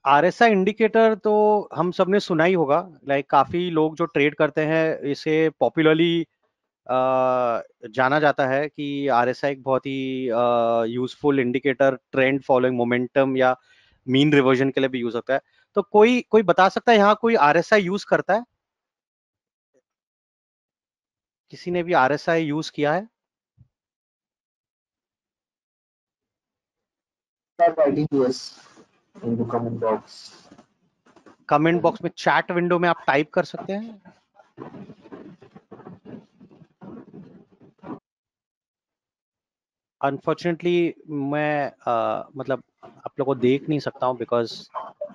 RSI indicator तो हम सबने सुना ही होगा। लाइक काफी लोग जो ट्रेड करते हैं इसे पॉपुलरली जाना जाता है कि आरएसआई एक बहुत ही useful indicator trend following momentum या मीन रिवर्जन के लिए भी यूज होता है। तो कोई कोई बता सकता है यहाँ कोई आरएसआई यूज करता है? किसी ने भी आरएसआई यूज किया है? Start writing yes in the comment box. Comment box में चैट विंडो में आप टाइप कर सकते हैं। अनफॉर्चुनेटली मैं मतलब आप लोग को देख नहीं सकता हूँ बिकॉज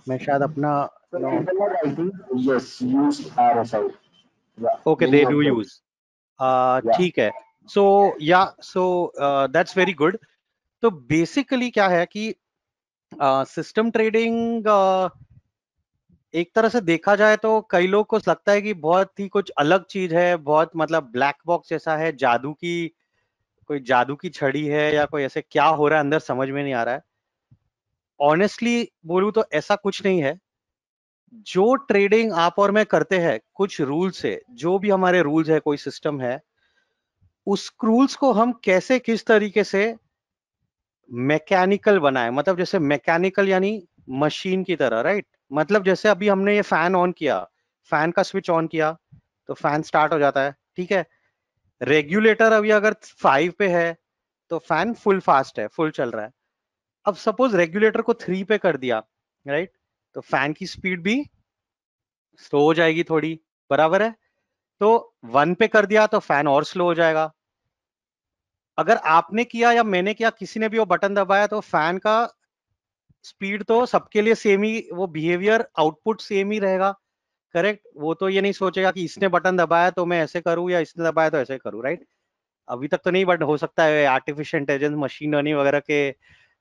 मैं शायद अपना So you know people are writing yes, use RSI. Yeah, okay many they do of them. Use. Yeah. ठीक है। सो या सो दैट्स वेरी गुड। तो बेसिकली क्या है कि सिस्टम ट्रेडिंग एक तरह से देखा जाए तो कई लोग को लगता है कि बहुत ही कुछ अलग चीज है, बहुत मतलब ब्लैक बॉक्स जैसा है, जादू की कोई जादू की छड़ी है या कोई ऐसे क्या हो रहा है अंदर समझ में नहीं आ रहा है। ऑनेस्टली बोलूं तो ऐसा कुछ नहीं है। जो ट्रेडिंग आप और मैं करते हैं कुछ रूल्स है, जो भी हमारे रूल्स है, कोई सिस्टम है, उस रूल्स को हम कैसे किस तरीके से मैकेनिकल बनाए। मतलब जैसे मैकेनिकल यानी मशीन की तरह, राइट? मतलब जैसे अभी हमने ये फैन ऑन किया, फैन का स्विच ऑन किया तो फैन स्टार्ट हो जाता है, ठीक है। रेगुलेटर अभी अगर 5 पे है तो फैन फुल फास्ट है, फुल चल रहा है। अब सपोज रेगुलेटर को 3 पे कर दिया, राइट, तो फैन की स्पीड भी स्लो हो जाएगी थोड़ी, बराबर है। तो 1 पे कर दिया तो फैन और स्लो हो जाएगा। अगर आपने किया या मैंने किया, किसी ने भी वो बटन दबाया तो फैन का स्पीड तो सबके लिए सेम ही, वो बिहेवियर आउटपुट सेम ही रहेगा, करेक्ट। वो तो ये नहीं सोचेगा कि इसने बटन दबाया तो मैं ऐसे करूं या इसने दबाया तो ऐसे करूं, राइट। अभी तक तो नहीं, बट हो सकता है आर्टिफिशियल इंटेलिजेंस मशीन लर्निंग वगैरह के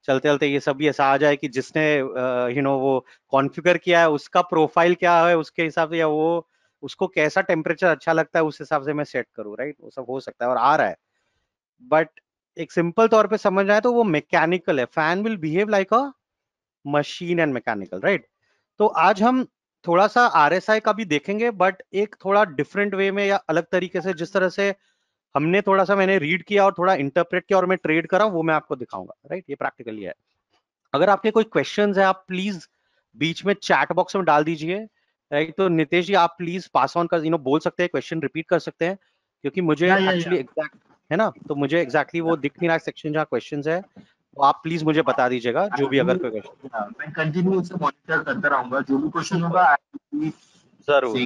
चलते चलते ये सब भी ऐसा आ जाए कि जिसने वो कॉन्फ़िगर किया है उसका प्रोफाइल क्या है उसके हिसाब से, या वो उसको कैसा टेम्परेचर अच्छा लगता है उस हिसाब से मैं सेट करूं, राइट। वो सब हो सकता है और आ रहा है। बट एक सिंपल तौर पे समझ आए तो वो मैकेनिकल है, fan will behave like a machine and mechanical, right. तो आज हम थोड़ा सा आरएसआई का भी देखेंगे, बट एक थोड़ा डिफरेंट वे में या अलग तरीके से, जिस तरह से हमने थोड़ा सा मैंने रीड किया और थोड़ा इंटरप्रेट किया और मैं ट्रेड करा, वो मैं आपको दिखाऊंगा, राइट। ये प्रैक्टिकली है। अगर आपके कोई क्वेश्चंस है आप प्लीज बीच में चैट बॉक्स में डाल दीजिए, राइट। तो नितेश जी आप प्लीज पास ऑन कर बोल सकते हैं, क्वेश्चन रिपीट कर सकते हैं, क्योंकि मुझे Yeah. एक्चुअली एग्जैक्ट है ना, तो मुझे एग्जैक्टली वो दिख नहीं रहा सेक्शन जहाँ क्वेश्चंस है, तो आप प्लीज मुझे बता दीजिएगा जो भी अगर कोई क्वेश्चन। मैं कंटिन्यू से मॉनिटर करता रहूंगा जो भी क्वेश्चन होगा जरूर।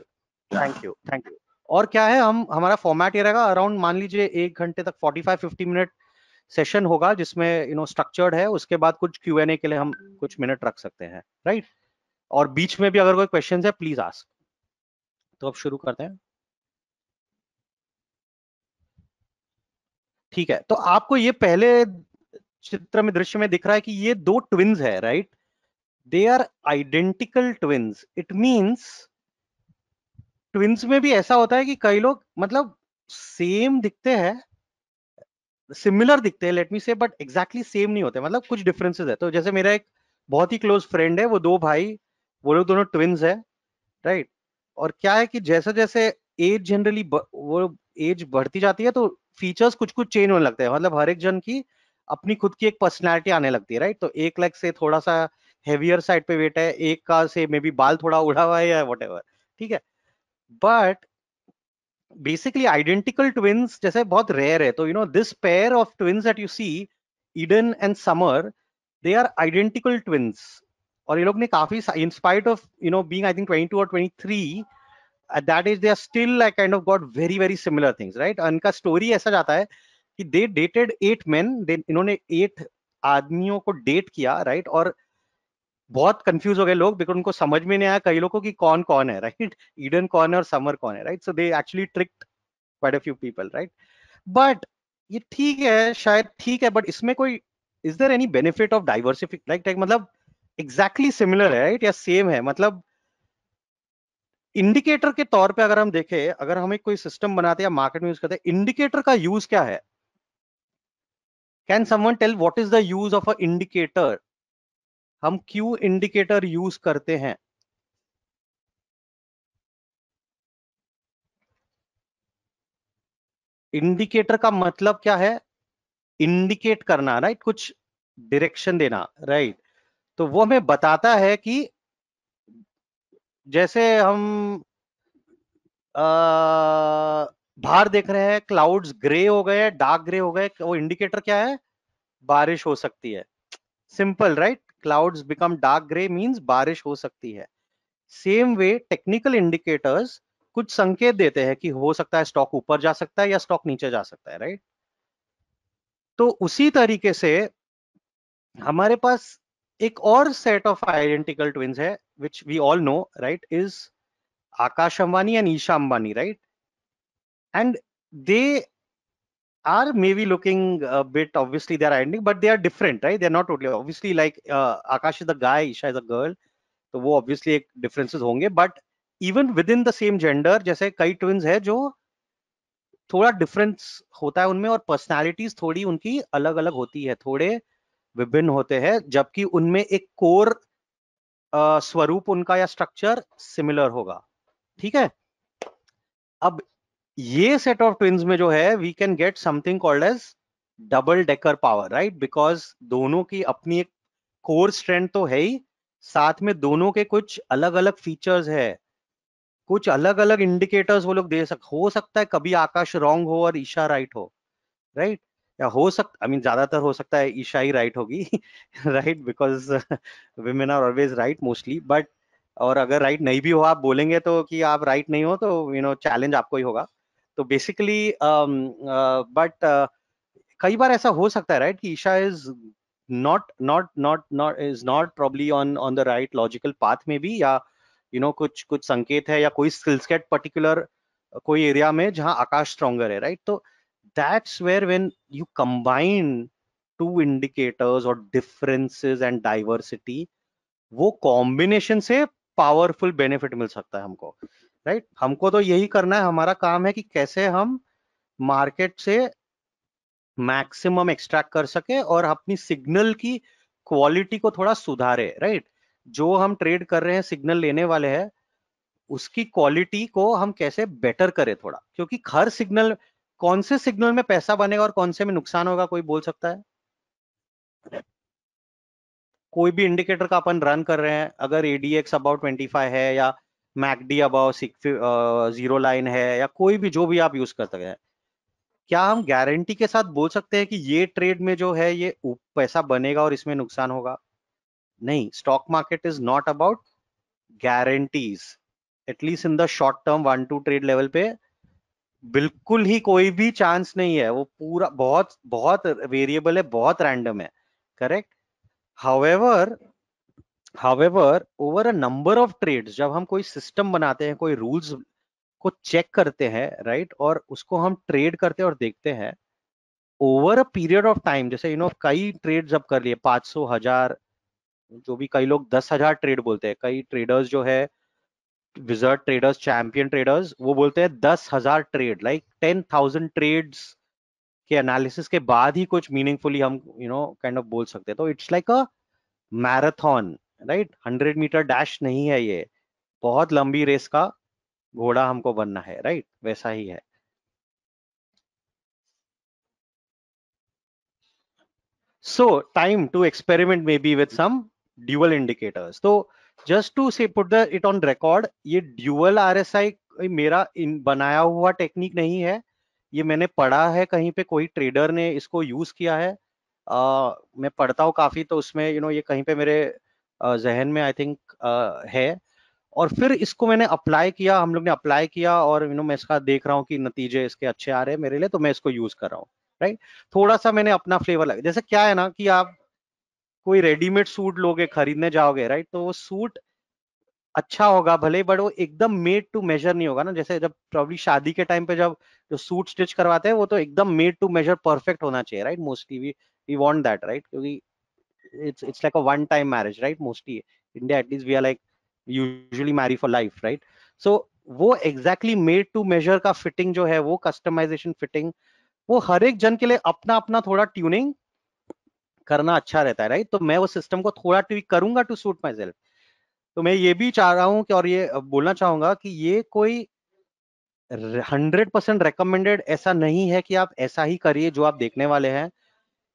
Thank you, thank you. और क्या है, हम हमारा फॉर्मेट ये रहेगा, अराउंड मान लीजिए 1 घंटे तक 45-50 मिनट सेशन होगा, जिसमें स्ट्रक्चर्ड है। उसके बाद कुछ Q&A के लिए हम कुछ मिनट रख सकते हैं, राइट। और बीच में भी अगर कोई क्वेश्चन है प्लीज आस्क। तो अब शुरू करते हैं। ठीक है, तो आपको ये पहले चित्र में, दृश्य में दिख रहा है कि ये दो ट्विन्स है, right. They are identical twins. It means twins में भी ऐसा होता है कि कई लोग मतलब सेम दिखते हैं, सिमिलर दिखते हैं, लेट मी से, बट एग्जैक्टली सेम नहीं होते, मतलब कुछ डिफरेंसेस है। तो जैसे मेरा एक बहुत ही क्लोज फ्रेंड है, वो दो भाई, वो लोग दोनों ट्विन्स है, राइट। और क्या है कि जैसे जैसे एज जनरली वो एज बढ़ती जाती है तो फीचर्स कुछ कुछ चेंज होने लगते हैं। मतलब हर एक जन की अपनी खुद की एक पर्सनैलिटी आने लगती है, राइट। तो एक लाइक से थोड़ा सा हेवियर साइड पे वेट है, एक का से मे बी बाल थोड़ा उड़ा हुआ है या वट एवर, ठीक है। बट बेसिकली आइडेंटिकल ट्विन्स जैसे बहुत रेयर है। तो this pair of twins that you see, Eden and Summer, they are identical twins. और ये लोग ने काफी, in spite of being I think 22 और 23, at that age they are still like kind of got very very similar things, right। उनका story ऐसा जाता है कि they dated 8 men, इन्होंने 8 आदमियों को डेट किया, राइट। और बहुत कंफ्यूज हो गए लोग, बिकॉज उनको समझ में नहीं आया कई लोगों को कि कौन कौन है, राइट। ईडन कौन है और समर कौन है, right. So they actually tricked quite a few people, right. But ये ठीक है, शायद ठीक है, बट इसमें कोई, is there any benefit of diversification, like मतलब एग्जैक्टली सिमिलर है, राइट, या सेम है। मतलब इंडिकेटर के तौर पे अगर हम देखें, अगर हम एक कोई सिस्टम बनाते हैं या मार्केट में यूज करते हैं, इंडिकेटर का यूज क्या है? Can someone tell what is the use of a indicator? हम क्यों इंडिकेटर यूज करते हैं? इंडिकेटर का मतलब क्या है? इंडिकेट करना, राइट, कुछ डायरेक्शन देना, राइट। तो वो हमें बताता है कि जैसे हम बाहर देख रहे हैं, क्लाउड्स ग्रे हो गए, डार्क ग्रे हो गए, वो इंडिकेटर क्या है? बारिश हो सकती है। Simple, right? Clouds become dark grey means बारिश हो सकती है। सेम वे टेक्निकल इंडिकेटर्स कुछ संकेत देते हैं कि हो सकता है स्टॉक ऊपर जा सकता है या स्टॉक नीचे जा सकता है, राइट। तो उसी तरीके से हमारे पास एक और सेट ऑफ आइडेंटिकल ट्विन्स है, which we all know, right, is Akash Ambani and Isha Ambani, right. And they are maybe looking a bit, obviously they are identical, but they are different, right? They're not totally, obviously, like Akash is the guy, Isha is a girl, तो वो obviously एक differences होंगे, but even within the same gender जैसे कई twins है जो थोड़ा difference होता है उनमें, और personalities थोड़ी उनकी अलग अलग होती है, थोड़े विभिन्न होते हैं, जबकि उनमें एक core स्वरूप उनका या स्ट्रक्चर सिमिलर होगा, ठीक है। अब ये सेट ऑफ ट्विन्स में जो है we can get something called as double decker power, right, because दोनों की अपनी एक कोर स्ट्रेंथ तो है ही, साथ में दोनों के कुछ अलग अलग फीचर्स है, कुछ अलग अलग इंडिकेटर्स वो लोग हो सकता है कभी आकाश रॉन्ग हो और ईशा राइट हो, राइट। या हो सकता, आई मीन ज्यादातर हो सकता है ईशा ही राइट होगी, right, because women are always right mostly, but और अगर राइट नहीं भी हो, आप बोलेंगे तो कि आप राइट नहीं हो, तो चैलेंज आपको ही होगा। तो बेसिकली बट कई बार ऐसा हो सकता है, राइट, कि Isha is not is not probably on the right logical path में भी, या कुछ कुछ संकेत है या कोई स्किल सेट पर्टिकुलर कोई एरिया में जहां आकाश स्ट्रॉन्गर है, राइट। तो that's where when you combine two indicators or differences and diversity, वो कॉम्बिनेशन से पावरफुल बेनिफिट मिल सकता है हमको, राइट। हमको तो यही करना है, हमारा काम है कि कैसे हम मार्केट से मैक्सिमम एक्सट्रैक्ट कर सके और अपनी सिग्नल की क्वालिटी को थोड़ा सुधारे, राइट। जो हम ट्रेड कर रहे हैं, सिग्नल लेने वाले हैं, उसकी क्वालिटी को हम कैसे बेटर करें थोड़ा, क्योंकि हर सिग्नल, कौन से सिग्नल में पैसा बनेगा और कौन से में नुकसान होगा, कोई बोल सकता है? कोई भी इंडिकेटर का अपन रन कर रहे हैं, अगर एडीएक्स अबाउट 25 है या मैकडी अबाउट 0 लाइन है, या कोई भी जो भी आप यूज करते हैं, क्या हम गारंटी के साथ बोल सकते हैं कि ये ट्रेड में जो है ये पैसा बनेगा और इसमें नुकसान होगा? नहीं, stock market is not about guarantees, at least in the short term 1-2 trade level पे बिल्कुल ही कोई भी चांस नहीं है, वो पूरा बहुत बहुत वेरिएबल है, बहुत रैंडम है, correct. However however over a number of trades, जब हम कोई सिस्टम बनाते हैं, कोई रूल्स को चेक करते हैं, राइट, और उसको हम ट्रेड करते हैं और देखते हैं over a period of time, जैसे कई ट्रेड जब कर लिए, 500, 1000, जो भी, कई लोग 10,000 ट्रेड बोलते हैं, कई ट्रेडर्स जो है विजर्ड ट्रेडर्स, चैंपियन ट्रेडर्स, वो बोलते हैं 10,000 ट्रेड, लाइक 10,000 ट्रेड्स के एनालिसिस के बाद ही कुछ मीनिंगफुली हम काइंड ऑफ बोल सकते हैं। तो it's like a marathon, right, 100 metre dash नहीं है ये, बहुत लंबी रेस का घोड़ा हमको बनना है, राइट, वैसा ही है। So time to experiment maybe with some dual indicators. So just to say put it on record, ये dual RSI मेरा बनाया हुआ टेक्निक नहीं है, ये मैंने पढ़ा है कहीं पे, कोई ट्रेडर ने इसको यूज किया है। मैं पढ़ता हूँ काफी, तो उसमें ये कहीं पे मेरे जहन में आई थिंक है, और फिर इसको मैंने अप्लाई किया, हम लोग ने अप्लाई किया, और मैं इसका देख रहा हूँ कि नतीजे इसके अच्छे आ रहे हैं मेरे लिए, तो मैं इसको यूज कर रहा हूँ, राइट। थोड़ा सा मैंने अपना फ्लेवर लगा, जैसे क्या है ना कि आप कोई रेडीमेड सूट लोगे, खरीदने जाओगे, राइट, तो वो सूट अच्छा होगा भले, बट वो एकदम मेड टू मेजर नहीं होगा ना। जैसे जब प्रॉब्ली शादी के टाइम पे जब जो सूट स्टिच करवाते हैं, वो तो एकदम मेड टू मेजर परफेक्ट होना चाहिए, right, mostly we want that, right, क्योंकि it's like a one time marriage, right, mostly India, at least we are like usually marry for life, right? So वो exactly made to measure का fitting जो है, वो customization fitting, वो हर एक जन के लिए अपना अपना थोड़ा ट्यूनिंग करना अच्छा रहता है, राइट। तो मैं वो सिस्टम को थोड़ा ट्विक करूंगा टू सूट माई सेल्फ। तो मैं ये भी चाह रहा हूं कि, और ये बोलना चाहूंगा कि ये कोई 100% रेकमेंडेड ऐसा नहीं है कि आप ऐसा ही करिए जो आप देखने वाले हैं।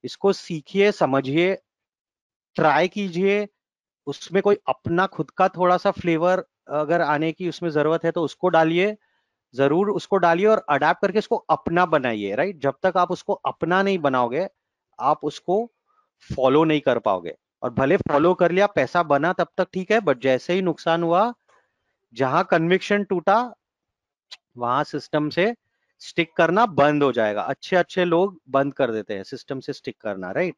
इसको सीखिए, समझिए, ट्राई कीजिए, उसमें कोई अपना खुद का थोड़ा सा फ्लेवर अगर आने की उसमें जरूरत है तो उसको डालिए, जरूर उसको डालिए, और अडेप्ट करके इसको अपना बनाइए, राइट। जब तक आप उसको अपना नहीं बनाओगे आप उसको फॉलो नहीं कर पाओगे। और भले फॉलो कर लिया, पैसा बना तब तक ठीक है, बट जैसे ही नुकसान हुआ, जहां कन्विक्शन टूटा, वहां सिस्टम से स्टिक करना बंद हो जाएगा। अच्छे अच्छे लोग बंद कर देते हैं सिस्टम से स्टिक करना, राइट।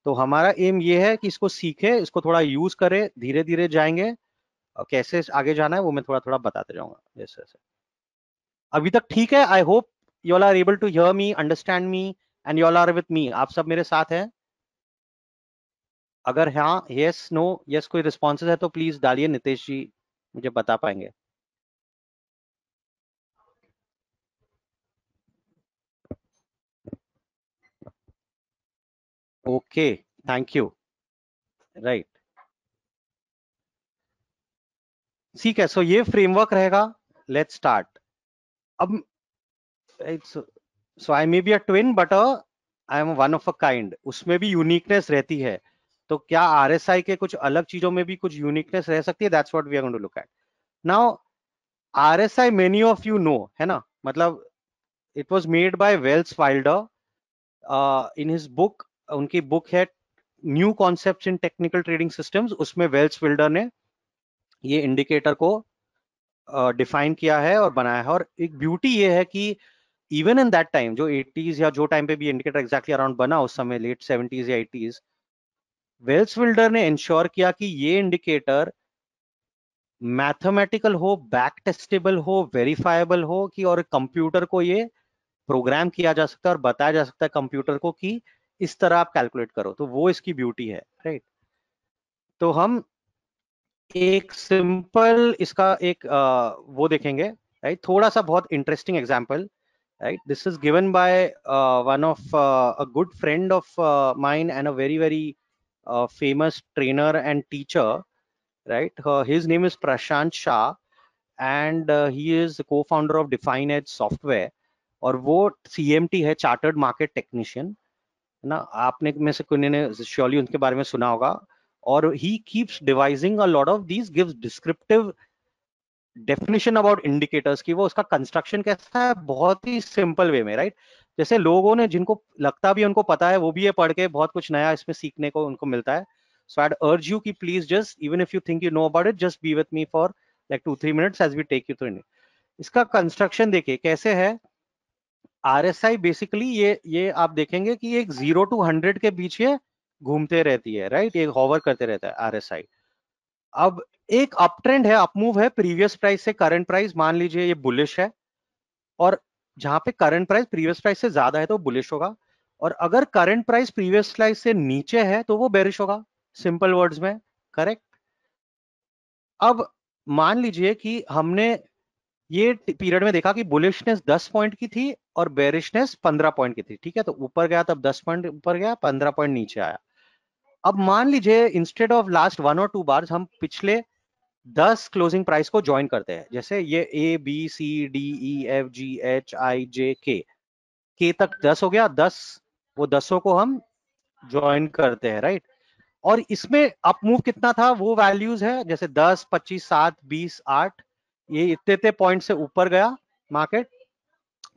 तो हमारा एम ये है कि इसको सीखे, इसको थोड़ा यूज करे, धीरे धीरे जाएंगे, और कैसे आगे जाना है वो मैं थोड़ा थोड़ा बताते जाऊंगा जैसे जैसे। अभी तक ठीक है? I hope you all are able to hear me, understand me, and you all are with me. आप सब मेरे साथ हैं? अगर हाँ, यस, नो, यस कोई रिस्पॉन्सेज है तो प्लीज डालिए, नितेश जी मुझे बता पाएंगे। Okay, thank you. राइट, ठीक है। सो ये फ्रेमवर्क रहेगा, लेट्स स्टार्ट। अब so I may be a twin but I am one of a kind, उसमें भी यूनिकनेस रहती है। तो क्या आरएसआई के कुछ अलग चीजों में भी कुछ यूनिकनेस रह सकती है? That's what we are going to look at now. RSI many of you know, है ना, मतलब it was made by Welles Wilder in his book. उनकी बुक है new concepts in technical trading systems, उसमें Welles Wilder ने ये indicator को define किया है और बनाया है। और एक ब्यूटी ये है कि इवन इन दैट टाइम, जो 80s या जो टाइम पे भी इंडिकेटर एग्जैक्टली अराउंड बना, उस समय लेट 70s या 80s, वेल्स विल्डर ने इंश्योर किया कि ये इंडिकेटर मैथमेटिकल हो, बैक टेस्टेबल हो, वेरीफाएबल हो, कि और कंप्यूटर को ये प्रोग्राम किया जा सकता है और बताया जा सकता है कंप्यूटर को कि इस तरह आप कैलकुलेट करो। तो वो इसकी ब्यूटी है, राइट। तो हम एक सिंपल इसका एक वो देखेंगे, राइट, थोड़ा सा बहुत interesting example, right? This is given by one of a good friend of mine and a very very famous trainer and teacher, right? His name is Prashant Shah, and he is the co-founder of Define Edge Software, और वो CMT है, chartered market technician, है ना। आपने में से कोई ने श्योरली उनके बारे में सुना होगा। और he keeps devising a lot of these, gives descriptive definition about indicators की। वो उसका कंस्ट्रक्शन कैसा है, बहुत ही सिंपल वे में, राइट। जैसे लोगों ने, जिनको लगता भी उनको पता है, वो भी ये पढ़ के बहुत कुछ नया इसमें सीखने को उनको मिलता है। सो I'd urge you कि please just, even if you think you know about it, just be with me for like 2-3 minutes as we take you through. इसका कंस्ट्रक्शन देखिए कैसे है। आरएसआई बेसिकली ये आप देखेंगे कि एक 0 to 100 के बीच ये घूमते रहती है, राइट। ये हॉवर करते रहता है आरएसआई। अब एक अप ट्रेंड है, अप मूव है, प्रीवियस प्राइस से करंट प्राइस मान लीजिए ये बुलिश है, और जहां पे करंट प्राइस प्रीवियस प्राइस से ज्यादा है तो बुलिश होगा, और अगर करंट प्राइस प्रीवियस प्राइस से नीचे है तो वो बेरिश होगा, सिंपल वर्ड्स में, करेक्ट। अब मान लीजिए कि हमने ये पीरियड में देखा कि बुलिशनेस 10 पॉइंट की थी और बेरिशनेस 15 पॉइंट की थी, ठीक है। तो ऊपर गया तब 10 पॉइंट ऊपर गया, 15 पॉइंट नीचे आया। अब मान लीजिए इंस्टेड ऑफ लास्ट 1 और 2 बार हम पिछले 10 क्लोजिंग प्राइस को ज्वाइन करते हैं। जैसे ये ABCDEFGHIJK, के तक 10 हो गया, 10, वो 10 को हम ज्वाइन करते हैं, राइट। और इसमें अप मूव कितना था, वो वैल्यूज है, जैसे 10, 25, 7, 20, 8, ये इतने इतने पॉइंट से ऊपर गया मार्केट,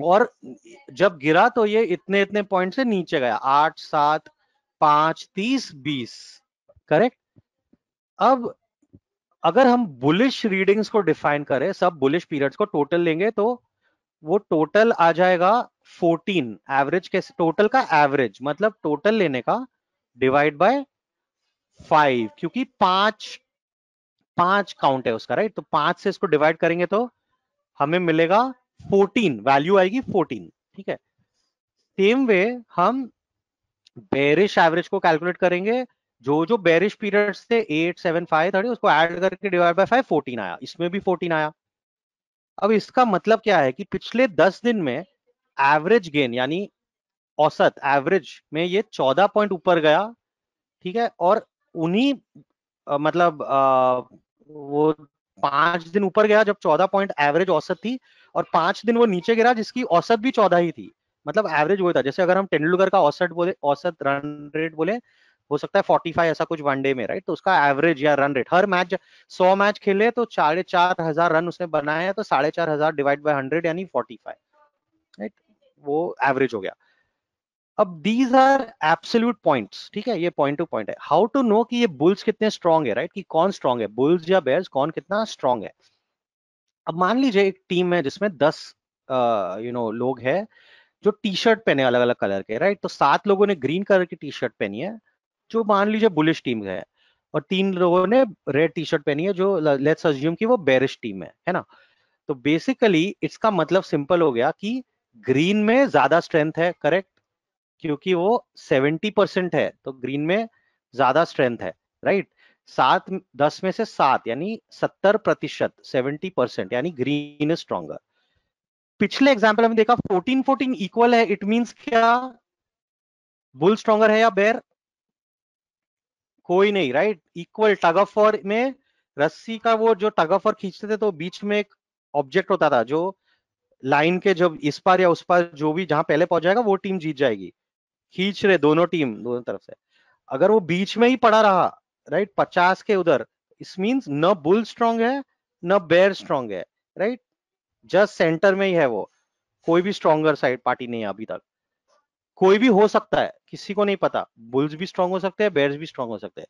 और जब गिरा तो ये इतने इतने पॉइंट से नीचे गया, 8, 7, 5, 30, 20, करेक्ट। अब अगर हम बुलिश रीडिंग्स को डिफाइन करें, सब बुलिश पीरियड्स को टोटल लेंगे, तो वो टोटल आ जाएगा 14। एवरेज के टोटल का एवरेज मतलब टोटल लेने का डिवाइड बाय 5, क्योंकि 5 5 काउंट है उसका, राइट। तो 5 से इसको डिवाइड करेंगे तो हमें मिलेगा 14, वैल्यू आएगी 14, ठीक है। सेम वे हम बेरिश एवरेज को कैलकुलेट करेंगे, जो जो बेरिश पीरियड्स थे 8, 7, 5, 30, उसको ऐड करके डिवाइड बाय 5, 14 आया, इसमें भी 14 आया। अब इसका मतलब क्या है कि पिछले 10 दिन में एवरेज गेन, यानी औसत एवरेज में ये 14 पॉइंट ऊपर गया, ठीक है, और उन्हीं मतलब वो 5 दिन ऊपर गया जब 14 पॉइंट एवरेज औसत थी, और 5 दिन वो नीचे गिरा जिसकी औसत भी 14 ही थी, मतलब एवरेज वो था। जैसे अगर हम तेंदुलकर का औसत बोले, औसत रन रेट बोले, हो सकता है 45 ऐसा कुछ वनडे में, राइट, तो उसका एवरेज या रन रेट हर मैच 100 मैच खेले तो 4,500 रन उसने बनाए हैं, तो 4,500 डिवाइड बाय 100 यानी 45, राइट, वो एवरेज हो गया। अब दीज आर एब्सोल्यूट पॉइंट्स, ठीक है, ये पॉइंट टू पॉइंट है। हाउ टू नो कि ये बुल्स कितने स्ट्रांग है, राइट, कि कौन स्ट्रांग है, बुल्स या बेयर्स, कौन कितना स्ट्रांग है। अब मान लीजिए एक टीम है जिसमें 10 लोग हैं जो टी शर्ट पहने अलग अलग कलर के, राइट, तो 7 लोगों ने ग्रीन कलर की टी शर्ट पहनी है जो मान लीजिए बुलिश टीम है, और 3 लोगों ने रेड टी शर्ट पहनी है जो लेट्स अज्यूम कि वो बेरिश टीम है ना। तो बेसिकली इसका मतलब सिंपल हो गया कि ग्रीन में ज्यादा स्ट्रेंथ है, करेक्ट, क्योंकि वो 70% है, तो ग्रीन में ज्यादा स्ट्रेंथ है, राइट। 7 10 में से 7 यानी 70%, 70% यानी ग्रीन इज स्ट्रॉन्गर। पिछले एग्जाम्पल में देखा 14-14 इक्वल है, इट मींस क्या, बुल स्ट्रॉन्गर है या बेयर, कोई नहीं, right, equal. Tug of war में रस्सी का वो जो टग ऑफ वॉर खींचते थे तो बीच में एक ऑब्जेक्ट होता था जो लाइन के जब इस पार या उस पार जो भी जहां पहले पहुंच जाएगा वो टीम जीत जाएगी। खींच रहे दोनों टीम दोनों तरफ से, अगर वो बीच में ही पड़ा रहा, राइट, 50 के उधर, इस मींस न बुल स्ट्रांग है न बेयर स्ट्रांग है, राइट, जस्ट सेंटर में ही है वो, कोई भी स्ट्रॉन्गर साइड पार्टी नहीं है अभी तक। कोई भी हो सकता है, किसी को नहीं पता, बुल्स भी स्ट्रांग हो सकते हैं, बेयर्स भी स्ट्रांग हो सकते हैं।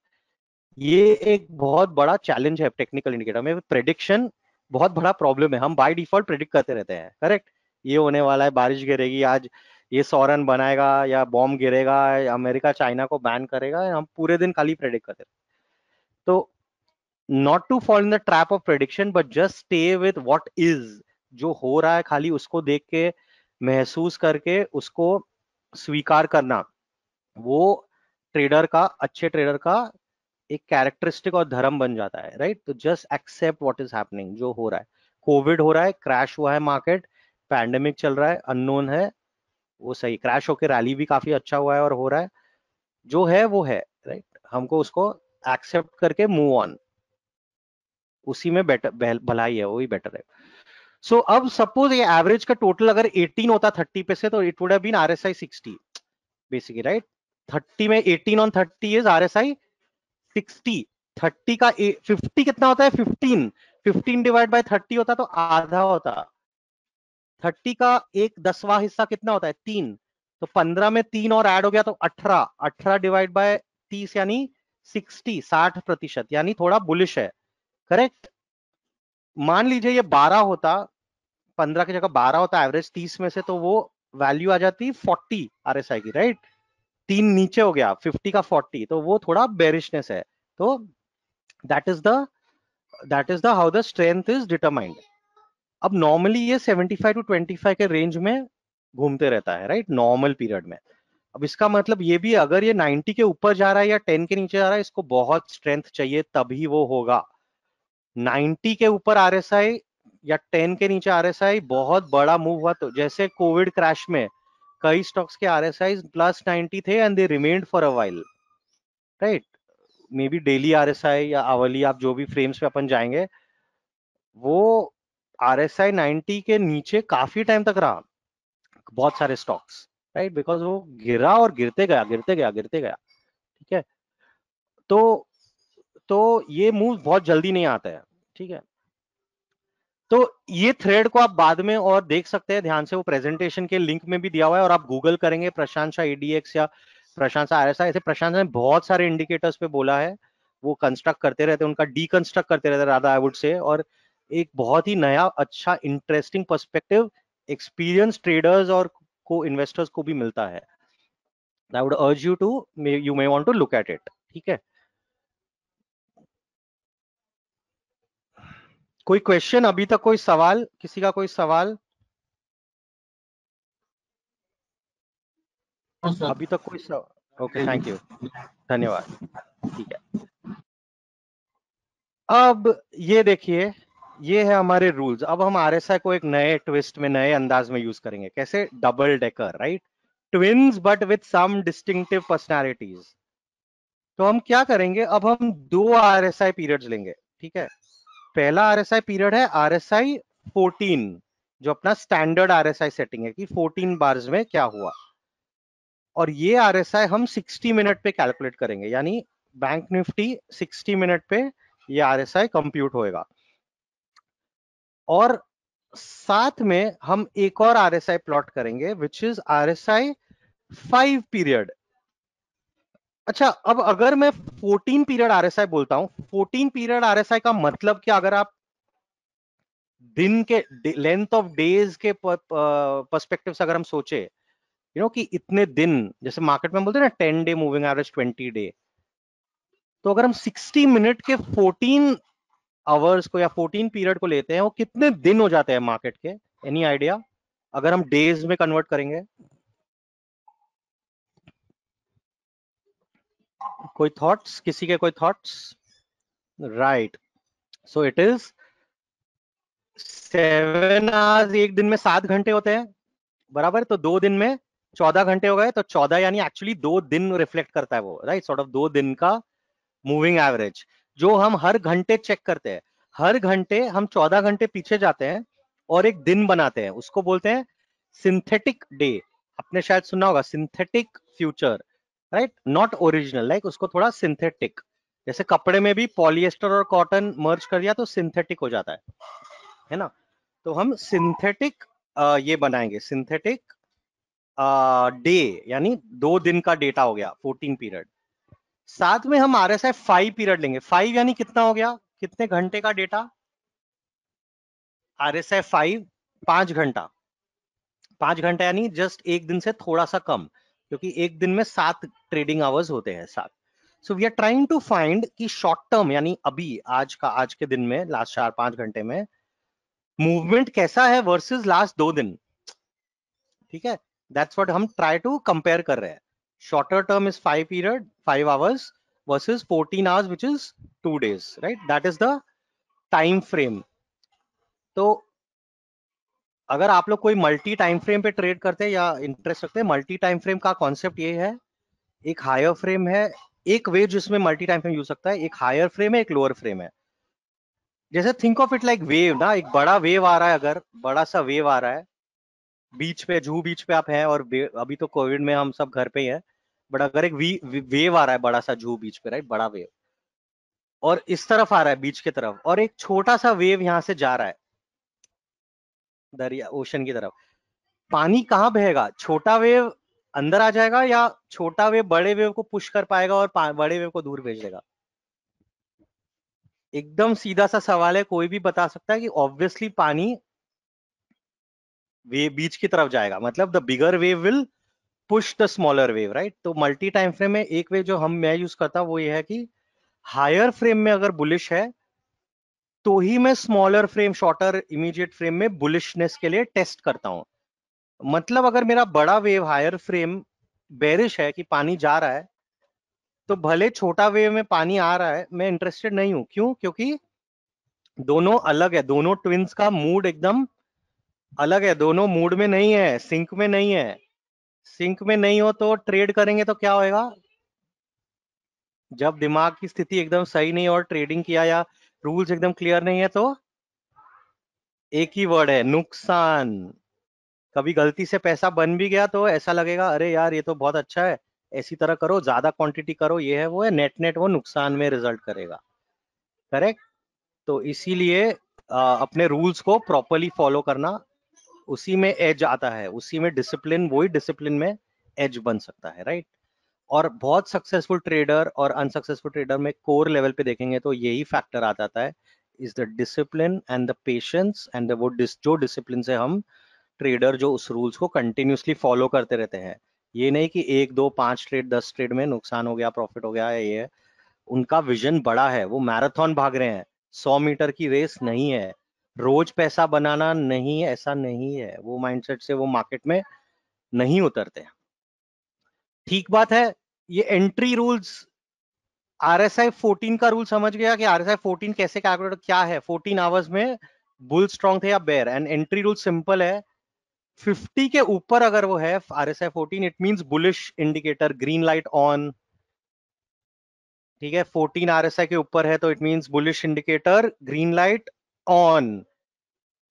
ये एक बहुत बड़ा चैलेंज है टेक्निकल इंडिकेटर में, प्रेडिक्शन बहुत बड़ा प्रॉब्लम है, हम बाय डिफॉल्ट प्रेडिक्ट करते रहते हैं, करेक्ट, ये होने वाला है, बारिश गिरेगी आज, ये 100 रन बनाएगा, या बॉम्ब गिरेगा, अमेरिका चाइना को बैन करेगा, हम पूरे दिन खाली प्रेडिक्ट करते हैं। तो not to fall in the trap of prediction but just stay with what is, जो हो रहा है खाली उसको देख के, महसूस करके उसको स्वीकार करना, वो ट्रेडर का, अच्छे ट्रेडर का एक कैरेक्टरिस्टिक और धर्म बन जाता है, राइट। तो just accept what is happening, जो हो रहा है, कोविड हो रहा है, क्रैश हुआ है मार्केट, पैंडेमिक चल रहा है, अननोन है, वो सही, क्रैश होकर रैली भी काफी अच्छा हुआ है और हो रहा है, जो है वो है, राइट, हमको उसको एक्सेप्ट करके मूव ऑन, उसी में बेटर भलाई है, वही बेटर है। सो अब सपोज ये एवरेज का टोटल अगर 18 होता 30 पे से, तो it would have been RSI 60 basically, right. 30 में 18 ऑन 30 इज आरएसआई 60। 30 का 50 कितना होता है, 15, 15 डिवाइड बाय 30 होता तो आधा होता। 30 का 1/10वां हिस्सा कितना होता है, 3, तो 15 में 3 और ऐड हो गया तो 18, 18 डिवाइड बाय 30 यानी 60, 60%, यानी थोड़ा बुलिश है, करेक्ट। मान लीजिए ये 12 होता, 15 की जगह 12 होता एवरेज 30 में से, तो वो वैल्यू आ जाती 40 आरएसआई की, राइट। 3 नीचे हो गया, 50 का 40, तो वो थोड़ा बेरिशनेस है। तो that is the how the strength is determined. अब नॉर्मली ये 75 टू 25 के रेंज में घूमते रहता है, राइट, नॉर्मल पीरियड में। अब इसका मतलब ये भी, अगर ये 90 के ऊपर जा रहा है या 10 के नीचे जा रहा है, इसको बहुत स्ट्रेंथ चाहिए तभी वो होगा। 90 के ऊपर आरएसआई या 10 के नीचे आरएसआई बहुत बड़ा मूव हुआ, तो जैसे कोविड क्रैश में कई स्टॉक्स के आरएसआई +90 थे and they remained for a while, right. May be daily RSI या आवली, आप जो भी फ्रेम्स पे अपन जाएंगे, वो आरएसआई 90 के नीचे काफी टाइम तक रहा, बहुत सारे स्टॉक्स, राइट, बिकॉज वो गिरा और गिरते गया, गिरते गया, गिरते गया, ठीक है। तो ये मूव बहुत जल्दी नहीं आता है, ठीक है। तो ये थ्रेड को आप बाद में और देख सकते हैं ध्यान से, वो प्रेजेंटेशन के लिंक में भी दिया हुआ है, और आप गूगल करेंगे प्रशांत शाह एडीएक्स या प्रशांत शाह आरएसआई, ऐसे प्रशांत ने बहुत सारे इंडिकेटर्स पे बोला है, वो कंस्ट्रक्ट करते रहते हैं, उनका डीकंस्ट्रक्ट करते रहते हैं राधा, आई वुड से, और एक बहुत ही नया अच्छा इंटरेस्टिंग पर्सपेक्टिव एक्सपीरियंस ट्रेडर्स और को इन्वेस्टर्स को भी मिलता है। I would urge you to, you may want to look at it, ठीक है। कोई क्वेश्चन अभी तक, कोई सवाल, किसी का कोई सवाल अभी तक, कोई सवाल? ओके, थैंक यू, धन्यवाद, ठीक है। अब ये देखिए, ये है हमारे रूल्स। अब हम आरएसआई को एक नए ट्विस्ट में, नए अंदाज में यूज करेंगे, कैसे, double decker, right, twins but with some distinctive personalities, तो हम क्या करेंगे, अब हम दो आरएसआई पीरियड्स लेंगे, ठीक है। पहला आरएसआई पीरियड है आरएसआई 14, जो अपना स्टैंडर्ड आरएसआई सेटिंग है कि 14 बार्स में क्या हुआ। और ये आरएसआई हम 60 मिनट पे कैलकुलेट करेंगे, यानी बैंक निफ्टी 60 मिनट पे ये आरएसआई कंप्यूट होएगा। और साथ में हम एक और आरएसआई प्लॉट करेंगे विच इज आरएसआई 5 पीरियड। अच्छा, अब अगर मैं 14 पीरियड आरएसआई बोलता हूं, 14 पीरियड आरएसआई का मतलब क्या, अगर आप दिन के लेंथ ऑफ डेज के पर्सपेक्टिव से अगर हम सोचे, कि इतने दिन, जैसे मार्केट में बोलते हैं ना 10 डे मूविंग एवरेज, 20 डे, तो अगर हम 60 मिनट के 14 आवर्स को या 14 पीरियड को लेते हैं, वो कितने दिन हो जाते हैं मार्केट के? एनी आइडिया, अगर हम डेज में कन्वर्ट करेंगे? कोई थॉट्स, किसी के कोई thoughts? Right, so it is 7 hours. एक दिन में 7 घंटे होते हैं, बराबर। तो 2 दिन में 14 घंटे हो गए, तो 14 यानी एक्चुअली 2 दिन रिफ्लेक्ट करता है वो, राइट, सॉर्ट ऑफ 2 दिन का मूविंग एवरेज, जो हम हर घंटे चेक करते हैं। हर घंटे हम 14 घंटे पीछे जाते हैं और एक दिन बनाते हैं, उसको बोलते हैं सिंथेटिक डे। आपने शायद सुना होगा synthetic future, right, not original, like उसको थोड़ा सिंथेटिक, जैसे कपड़े में भी पॉलिएस्टर और कॉटन मर्ज कर दिया तो सिंथेटिक हो जाता है ना। तो हम सिंथेटिक ये बनाएंगे, सिंथेटिक डे, यानी 2 दिन का डेटा हो गया 14 पीरियड। साथ में हम आरएसआई 5 पीरियड लेंगे। 5 यानी कितना हो गया, कितने घंटे का डेटा? आरएसआई 5 5 घंटा। 5 घंटा यानी जस्ट एक दिन से थोड़ा सा कम, क्योंकि एक दिन में 7 ट्रेडिंग आवर्स होते हैं, 7। So we are trying to find कि शॉर्ट टर्म, यानी अभी आज के दिन में, लास्ट 4-5 घंटे में मूवमेंट कैसा है वर्सेस लास्ट 2 दिन, ठीक है। दैट्स व्हाट हम ट्राई टू कंपेयर कर रहे हैं। Shorter term is 5 period, 5 hours versus 14 hours which is 2 days, right, that is the time frame. तो अगर आप लोग कोई मल्टी टाइम फ्रेम पे ट्रेड करते हैं या इंटरेस्ट रखते हैं, मल्टी टाइम फ्रेम का कॉन्सेप्ट ये है, एक हायर फ्रेम है, एक वे जिसमें मल्टी टाइम फ्रेम यूज सकता है, एक हायर फ्रेम है, एक लोअर फ्रेम है। जैसे think of it like wave ना, एक बड़ा वेव आ रहा है, अगर बड़ा सा वेव आ रहा है बीच पे, जूहू बीच पे आप हैं, और अभी तो कोविड में हम सब घर पे ही हैं, बट अगर एक वेव आ रहा है बड़ा सा जूहू बीच पे, राइट, बड़ा वेव, और इस तरफ आ रहा है बीच की तरफ, और एक छोटा सा वेव यहां से जा रहा है दरिया, ओशन की तरफ, पानी कहाँ बहेगा? छोटा वेव अंदर आ जाएगा या छोटा वेव बड़े वेव को पुश कर पाएगा और बड़े वेव को दूर भेज देगा? एकदम सीधा सा सवाल है, कोई भी बता सकता है कि ऑब्वियसली पानी वे बीच की तरफ जाएगा, मतलब the bigger wave will push the smaller wave, right. तो मल्टी टाइम फ्रेम में एक वेव जो मैं यूज करता हूं वो ये है कि हायर फ्रेम में अगर बुलिश है तो ही मैं smaller frame, shorter immediate frame में बुलिशनेस के लिए टेस्ट करता हूं। मतलब अगर मेरा बड़ा वेव हायर फ्रेम बेरिश है कि पानी जा रहा है, तो भले छोटा वेव में पानी आ रहा है, मैं इंटरेस्टेड नहीं हूं। क्यों? क्योंकि दोनों अलग है, दोनों ट्विंस का मूड एकदम अलग है, दोनों मूड में नहीं है, सिंक में नहीं है। सिंक में नहीं हो तो ट्रेड करेंगे तो क्या होएगा? जब दिमाग की स्थिति एकदम सही नहीं और ट्रेडिंग किया या रूल्स एकदम क्लियर नहीं है, तो एक ही वर्ड है, नुकसान। कभी गलती से पैसा बन भी गया तो ऐसा लगेगा, अरे यार ये तो बहुत अच्छा है, ऐसी तरह करो, ज्यादा क्वांटिटी करो, ये है वो है, नेट नेट वो नुकसान में रिजल्ट करेगा। करेक्ट। तो इसीलिए अपने रूल्स को प्रॉपरली फॉलो करना, उसी में एज आता है, उसी में डिसिप्लिन, वही डिसिप्लिन में एज बन सकता है, राइट। और बहुत सक्सेसफुल ट्रेडर और अनसक्सेसफुल ट्रेडर में कोर लेवल पे देखेंगे तो यही फैक्टर आ जाता है, is the discipline and the patience and वो जो डिसिप्लिन से हम ट्रेडर जो उस रूल्स को कंटिन्यूसली फॉलो करते रहते हैं। ये नहीं कि 1 2 5 ट्रेड 10 ट्रेड में नुकसान हो गया, प्रॉफिट हो गया है, ये है। उनका विजन बड़ा है, वो मैराथन भाग रहे हैं, 100 मीटर की रेस नहीं है, रोज पैसा बनाना नहीं, ऐसा नहीं है, वो माइंडसेट से वो मार्केट में नहीं उतरते। ठीक बात है। ये एंट्री रूल्स, आरएसआई 14 का रूल समझ गया कि आरएसआई 14 कैसे कैलकुलेट, क्या है 14 आवर्स में बुल स्ट्रॉन्ग थे या bear, and entry rule simple है, 50 के ऊपर अगर वो है RSI 14, it means bullish indicator, green light on, ठीक है, 14 RSI के ऊपर है तो it means bullish indicator, green light on.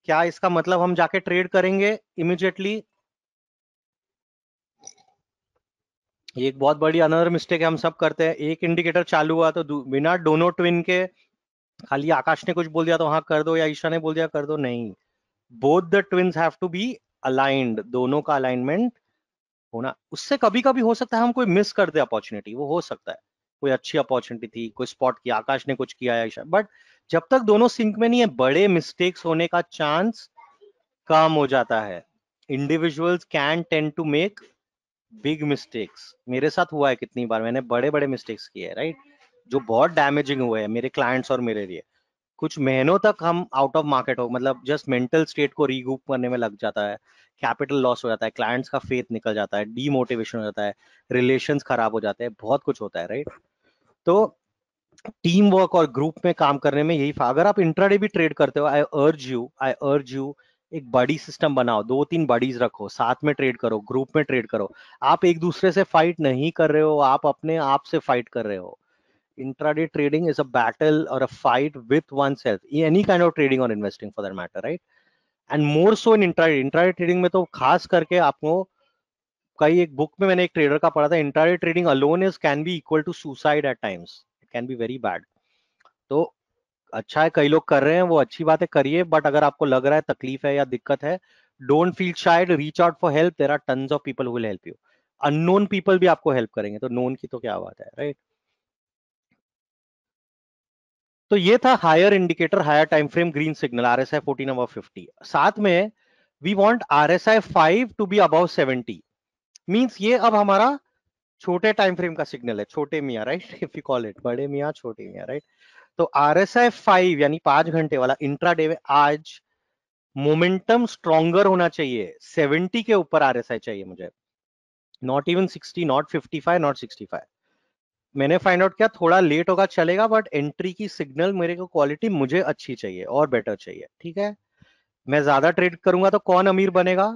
क्या इसका मतलब हम जाके ट्रेड करेंगे इमीडिएटली? ये एक बहुत बड़ी अनदर मिस्टेक है, हम सब करते हैं। एक इंडिकेटर चालू हुआ तो बिना दोनों ट्विन के, खाली आकाश ने कुछ बोल दिया तो हाँ कर दो, या ईशा ने बोल दिया कर दो, नहीं। Both the twins have to be aligned, दोनों का अलाइनमेंट होना। उससे कभी कभी हो सकता है हम कोई मिस कर दे अपॉर्चुनिटी, वो हो सकता है, कोई अच्छी अपॉर्चुनिटी थी, कोई स्पॉट किया, आकाश ने कुछ किया, या ईशा, बट जब तक दोनों सिंक में नहीं है, बड़े मिस्टेक्स होने का चांस कम हो जाता है। Individuals can tend to make big mistakes. मेरे साथ हुआ है कितनी बार, मैंने बड़े बड़े मिस्टेक्स किए हैं, राइट, जो बहुत डैमेजिंग हुए हैं मेरे क्लाइंट्स और मेरे लिए। कुछ महीनों तक हम आउट ऑफ मार्केट हो, मतलब जस्ट मेंटल स्टेट को रीग्रुप करने में लग जाता है, कैपिटल लॉस हो जाता है, क्लाइंट्स का फेथ निकल जाता है, डीमोटिवेशन हो जाता है, रिलेशंस खराब हो जाते हैं, बहुत कुछ होता है, राइट। तो टीम वर्क और ग्रुप में काम करने में यही अगर आप इंट्राडे भी ट्रेड करते हो, आई अर्ज यू एक बड़ी सिस्टम बनाओ, 2-3 बडीज रखो, साथ में ट्रेड करो, ग्रुप में ट्रेड करो। आप एक दूसरे से फाइट नहीं कर रहे हो, आप अपने आप से फाइट कर रहे हो। Intraday trading is a battle or a fight with oneself, any kind of trading or investing for that matter, right? And more so in intraday trading में तो खास करके आपको, कई एक बुक में मैंने एक ट्रेडर का पढ़ा था, intraday trading alone is can be equal to suicide at times, it can be very bad. तो अच्छा है कई लोग कर रहे हैं, वो अच्छी बात है, करिए, बट अगर आपको लग रहा है तकलीफ है या दिक्कत है, don't feel shied, reach out for help, there are tons of people who will help you. Unknown people भी आपको हेल्प करेंगे, तो नोन की तो क्या बात है, राइट। तो ये था higher indicator, higher time frame, green signal, RSI 14 above 50। साथ में we want RSI 5 to be above 70, means ये अब हमारा छोटे टाइम फ्रेम का सिग्नल है, छोटे मियां, right, if you call it बड़े मियां छोटे मियां, राइट। तो RSI 5 यानी 5 घंटे वाला इंट्राडे में आज मोमेंटम स्ट्रॉन्गर होना चाहिए, 70 के ऊपर RSI चाहिए मुझे, नॉट इवन 60, नॉट 55, नॉट 65। मैंने फाइंड आउट किया थोड़ा लेट होगा चलेगा, बट एंट्री की सिग्नल मेरे को क्वालिटी मुझे अच्छी चाहिए और बेटर चाहिए, ठीक है। मैं ज्यादा ट्रेड करूंगा तो कौन अमीर बनेगा?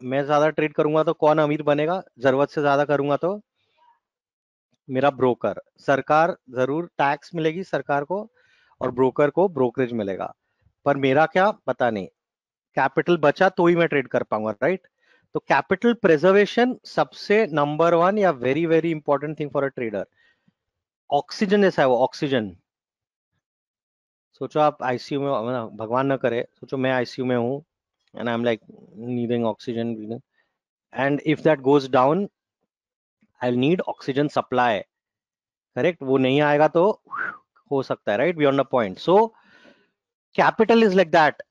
मैं ज्यादा ट्रेड करूंगा तो कौन अमीर बनेगा? जरूरत से ज्यादा करूंगा तो मेरा ब्रोकर, सरकार जरूर टैक्स मिलेगी सरकार को, और ब्रोकर को ब्रोकरेज मिलेगा, पर मेरा क्या पता नहीं। कैपिटल बचा तो ही मैं ट्रेड कर पाऊंगा, राइट। तो कैपिटल प्रिजर्वेशन सबसे नंबर वन या very very important thing for a trader. Oxygen जैसा है वो, ऑक्सीजन। सोचो आप आईसीयू में, मतलब भगवान ना करे, सोचो मैं आईसीयू में हूँ and I am like needing oxygen, and if that goes down I need oxygen supply, correct, वो नहीं आएगा तो हो सकता है, right, beyond the point. So capital is like that,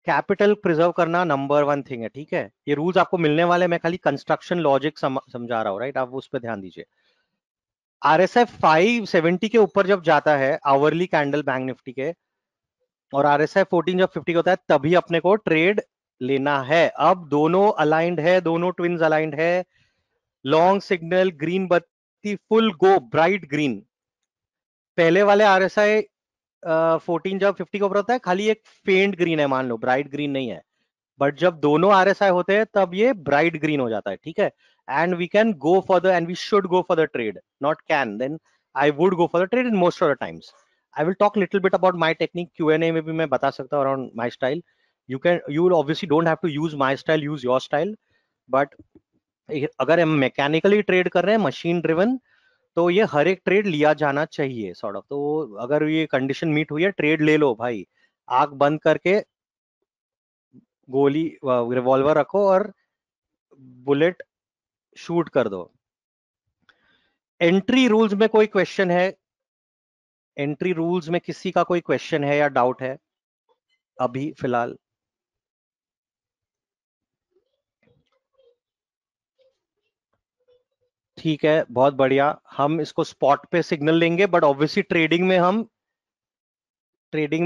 capital preserve करना नंबर वन थिंग है, ठीक है। ये रूल्स आपको मिलने वाले, मैं खाली कंस्ट्रक्शन लॉजिक समझा रहा हूँ, राइट, आप उस पर ध्यान दीजिए। RSI 570 के ऊपर जब जाता है आवरली कैंडल बैंक निफ्टी के, और RSI 14 जब 50 का होता है, तभी अपने को ट्रेड लेना है। अब दोनों अलाइंड है, दोनों ट्विन्स अलाइंड है, लॉन्ग सिग्नल, ग्रीन बत्ती, फुल गो, ब्राइट ग्रीन। पहले वाले RSI 14 जब 50 का ऊपर होता है, खाली एक फेंट ग्रीन है, मान लो ब्राइट ग्रीन नहीं है, बट जब दोनों RSI होते हैं तब ये ब्राइट ग्रीन हो जाता है, ठीक है। And we can go for the, and we should go for the trade, not can, then I would go for the trade in most of the times. I will talk little bit about my technique, Q&A में भी मैं बता सकता हूँ around my style. You will obviously don't have to use my style, use your style, but अगर हम mechanically trade कर रहे हैं, मशीन ड्रिवन, तो ये हर एक ट्रेड लिया जाना चाहिए सॉर्ट ऑफ। तो अगर ये कंडीशन मीट हुई है, ट्रेड ले लो भाई, आंख बंद करके गोली, रिवॉल्वर रखो और बुलेट शूट कर दो। एंट्री रूल्स में कोई क्वेश्चन है? एंट्री रूल्स में किसी का कोई क्वेश्चन है या डाउट है अभी फिलहाल? ठीक है, बहुत बढ़िया। हम इसको स्पॉट पे सिग्नल लेंगे, बट ऑब्वियसली ट्रेडिंग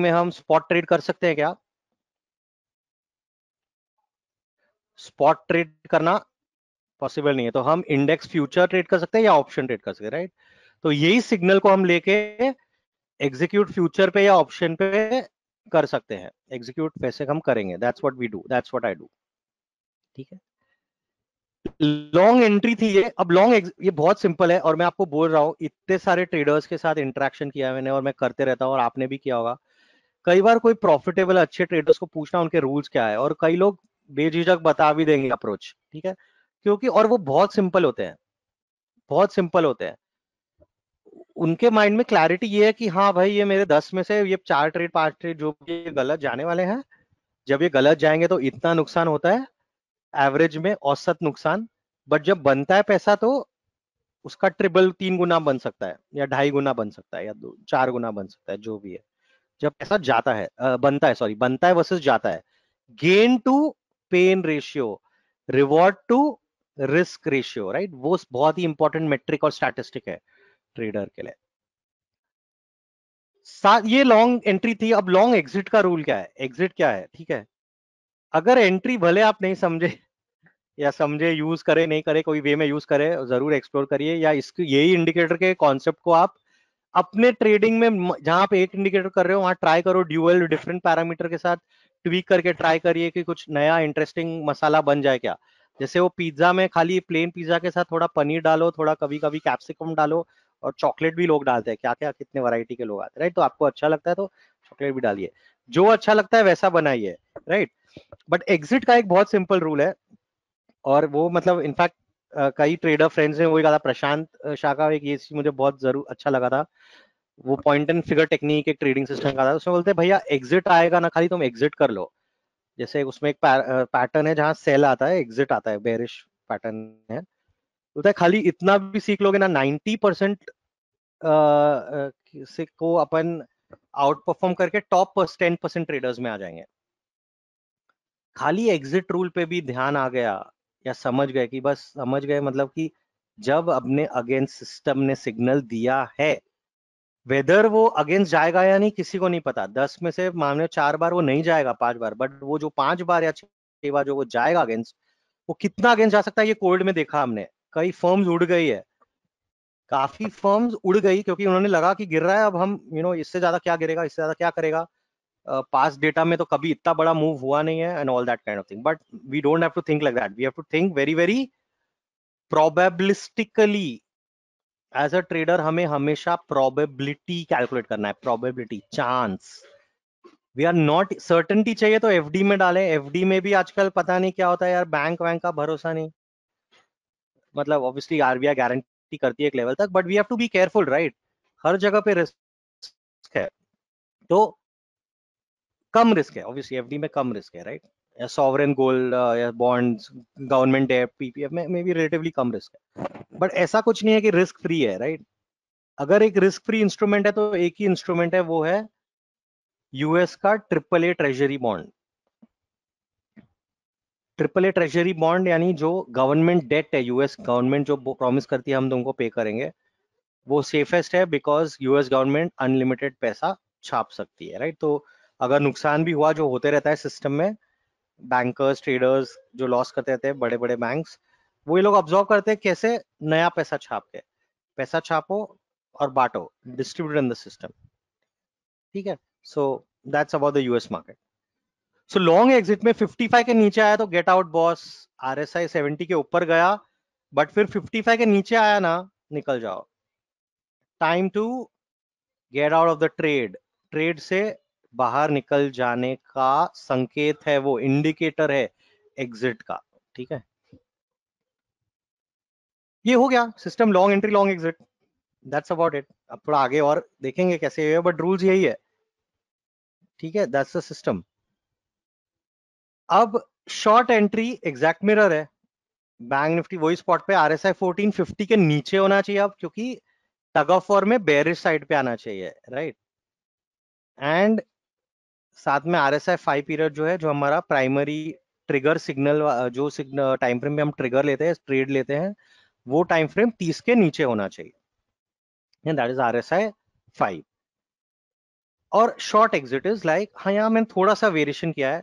में हम स्पॉट ट्रेड कर सकते हैं क्या? स्पॉट ट्रेड करना पॉसिबल नहीं है, तो हम इंडेक्स फ्यूचर ट्रेड कर सकते हैं या ऑप्शन ट्रेड कर सकते हैं, राइट। तो यही सिग्नल को हम लेके एग्जीक्यूट फ्यूचर पे या ऑप्शन पे कर सकते हैं। एग्जीक्यूट वैसे हम करेंगे, that's what we do, that's what I do, ठीक है। लॉन्ग एंट्री थी ये। अब ये बहुत सिंपल है, और मैं आपको बोल रहा हूँ, इतने सारे ट्रेडर्स के साथ इंटरेक्शन किया है मैंने, और मैं करते रहता हूँ, और आपने भी किया होगा। कई बार कोई प्रॉफिटेबल अच्छे ट्रेडर्स को पूछना उनके रूल्स क्या है, और कई लोग बेझिझक बता भी देंगे अप्रोच, ठीक है, क्योंकि और वो बहुत सिंपल होते हैं, बहुत सिंपल होते हैं। उनके माइंड में क्लैरिटी ये है कि हाँ भाई, ये मेरे 10 में से ये 4 ट्रेड 5 ट्रेड जो भी ये गलत जाने वाले हैं, जब ये गलत जाएंगे तो इतना नुकसान होता है, एवरेज में औसत नुकसान। बट जब बनता है पैसा तो उसका ट्रिपल 3 गुना बन सकता है, या 2.5 गुना बन सकता है, या 4 गुना बन सकता है, जो भी है। जब पैसा जाता है, बनता है, सॉरी, बनता है वर्सेस जाता है। Gain to pain ratio, reward to risk ratio, right, वो बहुत ही इंपॉर्टेंट मेट्रिक और स्टैटिस्टिक है ट्रेडर के लिए। ये लॉन्ग एंट्री थी। अब लॉन्ग एग्जिट का रूल क्या है, एग्जिट क्या है, ठीक है। अगर एंट्री भले आप नहीं समझे, या समझे, यूज करे नहीं करे, कोई वे में यूज करे, जरूर एक्सप्लोर करिए, या इसके यही इंडिकेटर के कॉन्सेप्ट को आप अपने ट्रेडिंग में, जहां आप एक इंडिकेटर कर रहे हो वहां ट्राई करो, ड्यूअल डिफरेंट पैरामीटर के साथ ट्वीक करके ट्राई करिए कि कुछ नया इंटरेस्टिंग मसाला बन जाए क्या। जैसे वो पिज्जा में खाली प्लेन पिज्जा के साथ थोड़ा पनीर डालो, थोड़ा कभी कभी कैप्सिकम डालो, और चॉकलेट भी लोग डालते हैं, क्या क्या कितने वैरायटी के लोग आते हैं, राइट। तो आपको अच्छा लगता है तो चॉकलेट भी डालिए, जो अच्छा लगता है वैसा बनाइए, राइट। बट एग्जिट का एक बहुत सिंपल रूल है, और वो मतलब इनफैक्ट कई ट्रेडर फ्रेंड्स ने वही कहा था, प्रशांत शाह का एक ये चीज मुझे बहुत जरूर अच्छा लगा था। वो पॉइंट एंड फिगर टेक्निक एक ट्रेडिंग सिस्टम का था, उसमें बोलते हैं भैया एग्जिट आएगा ना, खाली तुम एग्जिट कर लो। जैसे उसमें एक पैटर्न है जहां सेल आता है, एग्जिट आता है, बेरिश पैटर्न है। बोलता है खाली इतना भी सीख लोगे ना, 90% से को अपन आउट परफॉर्म करके टॉप 10% ट्रेडर्स में आ जाएंगे। खाली एग्जिट रूल पे भी ध्यान आ गया, या समझ गए कि, बस समझ गए मतलब कि जब अपने अगेंस्ट सिस्टम ने सिग्नल दिया है, वेदर वो अगेंस्ट जाएगा या नहीं किसी को नहीं पता। 10 में से मान लो 4 बार वो नहीं जाएगा, 5 बार, बट वो जो 5 बार या 6 बार जो वो जाएगा अगेंस्ट, वो कितना अगेंस्ट जा सकता है, ये कोल्ड में देखा हमने। कई फर्म्स उड़ गई है, काफी फर्म्स उड़ गई, क्योंकि उन्होंने लगा कि गिर रहा है, अब हम इससे ज्यादा क्या गिरेगा, इससे ज्यादा क्या करेगा, पास्ट डेटा में तो कभी इतना बड़ा मूव हुआ नहीं है, and all that kind of thing. But we don't have to think like that, we have to think very very probabilistically. As a trader हमें हमेशा प्रोबेबिलिटी कैलकुलेट करना है, probability, chance. We are not, certainty चाहिए तो FD में डालें, FD में भी आजकल पता नहीं क्या होता है यार, बैंक वैंक का भरोसा नहीं। मतलब ऑब्वियसली आरबीआई गारंटी करती है एक लेवल तक, but we have to be careful, right. हर जगह पे रिस्क है, तो कम रिस्क है, ऑब्वियसली एफडी में कम रिस्क है, राइट। या सॉवरेन गोल्ड या बॉन्ड्स, गवर्नमेंट डेट, पीपीएफ में भी रिलेटिवली कम रिस्क है। बट ऐसा कुछ नहीं है कि रिस्क फ्री है, राइट। अगर एक रिस्क फ्री इंस्ट्रूमेंट है तो एक ही इंस्ट्रूमेंट है, वो है यूएस का triple A treasury bond. Triple A treasury bond यानी जो गवर्नमेंट डेट है, यूएस गवर्नमेंट जो प्रॉमिस करती है हम तुमको पे करेंगे, वो सेफेस्ट है, बिकॉज यूएस गवर्नमेंट अनलिमिटेड पैसा छाप सकती है, राइट। तो अगर नुकसान भी हुआ, जो होते रहता है सिस्टम में, बैंकर्स ट्रेडर्स जो लॉस करते रहते हैं, बड़े बड़े बैंक्स, वो ये लोग ऑब्जर्व करते हैं कैसे नया पैसा छाप के, पैसा छापो और बांटो, डिस्ट्रीब्यूट इन द सिस्टम, ठीक है। So that's about the US market. So long exit में 55 के नीचे आया तो गेट आउट बॉस। आरएसआई 70 के ऊपर गया, बट फिर 55 के नीचे आया ना, निकल जाओ। Time to get out of the trade, trade से बाहर निकल जाने का संकेत है, वो इंडिकेटर है एग्जिट का, ठीक है। ये हो गया system, long entry long exit, that's about it. अब थोड़ा आगे और देखेंगे कैसे है, बट रूल्स यही है, ठीक है, दैट्स द सिस्टम। अब शॉर्ट एंट्री एग्जैक्ट मिरर है, बैंक निफ्टी वही स्पॉट पे, आरएसआई 1450 के नीचे होना चाहिए अब, क्योंकि टग ऑफ वॉर में बेरिश साइड पे आना चाहिए, राइट। एंड साथ में आरएसआई 5 पीरियड जो है, जो हमारा प्राइमरी ट्रिगर सिग्नल, जो सिग्नल टाइम फ्रेम में हम ट्रिगर लेते हैं, ट्रेड लेते हैं, वो टाइम फ्रेम 30 के नीचे होना चाहिए, एंड दैट इज आरएसआई 5। और शॉर्ट एग्जिट इज लाइक, हाँ यहाँ मैंने थोड़ा सा वेरिएशन किया है,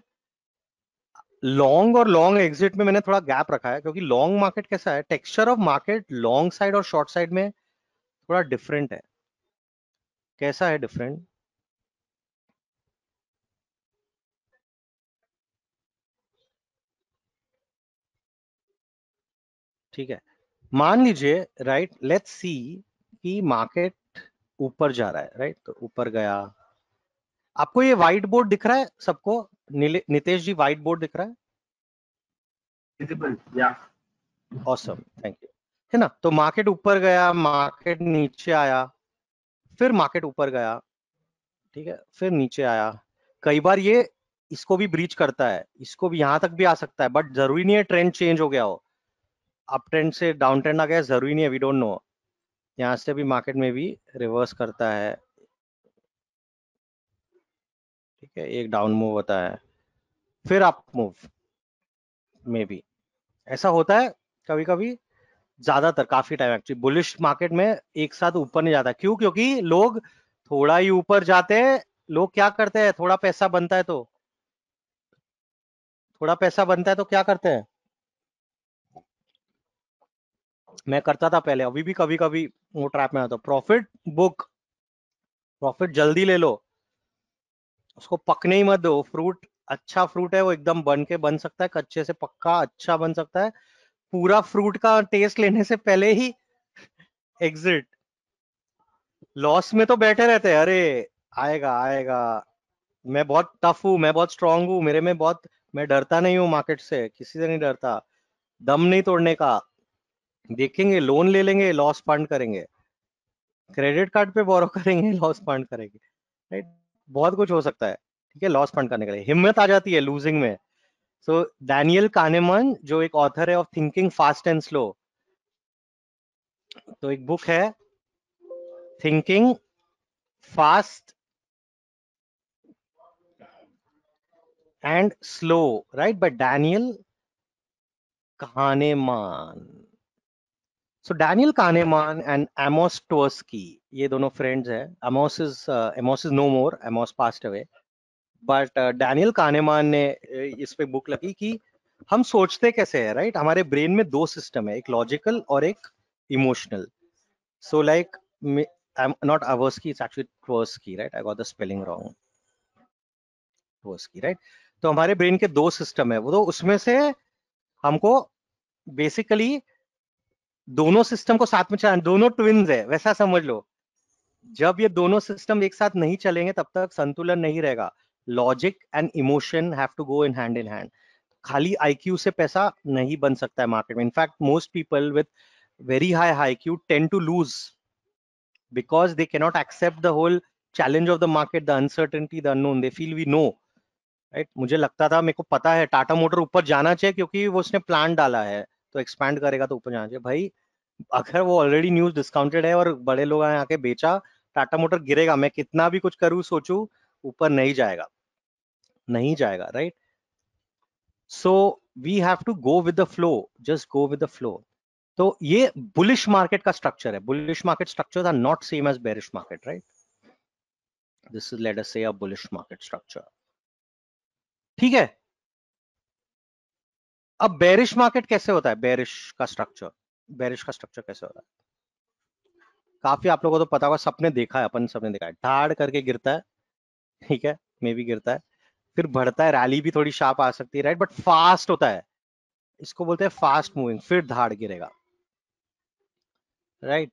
लॉन्ग और लॉन्ग एग्जिट में मैंने थोड़ा गैप रखा है, क्योंकि लॉन्ग मार्केट कैसा है, texture of market long side और शॉर्ट साइड में थोड़ा डिफरेंट है। कैसा है डिफरेंट? ठीक है, मान लीजिए राइट, लेट्स सी कि मार्केट ऊपर जा रहा है, राइट, तो ऊपर गया। आपको ये व्हाइट बोर्ड दिख रहा है सबको? नितेश जी, व्हाइट बोर्ड दिख रहा है? Visible. Yeah. Awesome, thank you. है ना, तो मार्केट ऊपर गया, मार्केट नीचे आया, फिर मार्केट ऊपर गया, ठीक है, फिर नीचे आया। कई बार ये इसको भी ब्रीच करता है, इसको भी यहां तक भी आ सकता है, बट जरूरी नहीं है ट्रेंड चेंज हो गया हो, अप ट्रेंड से डाउन ट्रेंड आ गया, जरूरी नहीं है, वी डोंट नो। यहां से भी मार्केट में भी रिवर्स करता है, ठीक है, एक डाउन मूव होता है, फिर अप मूव में भी ऐसा होता है कभी कभी, ज्यादातर काफी टाइम एक्चुअली बुलिश मार्केट में एक साथ ऊपर नहीं जाता। क्यों? क्योंकि लोग थोड़ा ही ऊपर जाते हैं, लोग क्या करते हैं, थोड़ा पैसा बनता है तो, थोड़ा पैसा बनता है तो क्या करते हैं, मैं करता था पहले, अभी भी कभी कभी वो ट्रैप में आता, प्रॉफिट बुक, प्रॉफिट जल्दी ले लो, उसको पकने ही मत दो। फ्रूट अच्छा फ्रूट है, वो एकदम बन सकता है, कच्चे से पक्का अच्छा बन सकता है, पूरा फ्रूट का टेस्ट लेने से पहले ही एग्जिट। लॉस में तो बैठे रहते हैं, अरे आएगा आएगा, मैं बहुत टफ हूं, मैं बहुत स्ट्रांग हूं, मेरे में बहुत, मैं डरता नहीं हूं मार्केट से, किसी से नहीं डरता, दम नहीं तोड़ने का, देखेंगे लोन ले लेंगे, लॉस फंड करेंगे, क्रेडिट कार्ड पे बोरो करेंगे, लॉस फंड करेंगे, राइट, बहुत कुछ हो सकता है, ठीक है, लॉस फंड करने के लिए हिम्मत आ जाती है लूजिंग में। सो डैनियल कानेमन जो एक ऑथर है of thinking fast and slow, तो एक बुक है thinking fast and slow, right, by Daniel Kahneman. So Daniel Kahneman and Amos Tversky, ये दोनों फ्रेंड्स हैं। Amos is no more, Amos passed away, but Daniel Kahneman ने इस पे book लगी कि हम सोचते कैसे हैं, राइट, हमारे ब्रेन में दो सिस्टम है, एक लॉजिकल और एक emotional. So like, not Aversky, it's actually Tversky, right, I got the spelling wrong, Tversky, right. तो हमारे ब्रेन के दो सिस्टम है, वो तो उसमें से हमको बेसिकली दोनों सिस्टम को साथ में चलाना, दोनों ट्विन्स है वैसा समझ लो। जब ये दोनों सिस्टम एक साथ नहीं चलेंगे तब तक संतुलन नहीं रहेगा। Logic and emotion have to go in hand. खाली आईक्यू से पैसा नहीं बन सकता है मार्केट में। In fact most people with very high IQ tend to lose because they cannot accept the whole challenge of the market, the uncertainty, the unknown. They feel we know, right. मुझे लगता था, मेरे को पता है टाटा मोटर ऊपर जाना चाहिए क्योंकि वो उसने प्लान डाला है, तो एक्सपैंड करेगा तो ऊपर जाना चाहिए। भाई अगर वो ऑलरेडी न्यूज डिस्काउंटेड है और बड़े लोग आए आके बेचा, टाटा मोटर गिरेगा, मैं कितना भी कुछ करूं सोचूं, ऊपर नहीं जाएगा, नहीं जाएगा, right. So we have to go with the flow, just go with the flow. तो ये बुलिश मार्केट का स्ट्रक्चर है। Bullish market structures are not same as bearish market, right. This is, let us say, a bullish market structure, ठीक है। अब bearish market कैसे होता है, बेरिश का स्ट्रक्चर कैसे होता है? काफी आप लोगों को तो पता होगा, सपने देखा है, अपन सबने देखा है, ठाड़ करके गिरता है, ठीक है, मे भी गिरता है, फिर बढ़ता है, रैली भी थोड़ी शार्प आ सकती है, राइट, बट फास्ट होता है, इसको बोलते हैं फास्ट मूविंग, फिर धाड़ गिरेगा, राइट।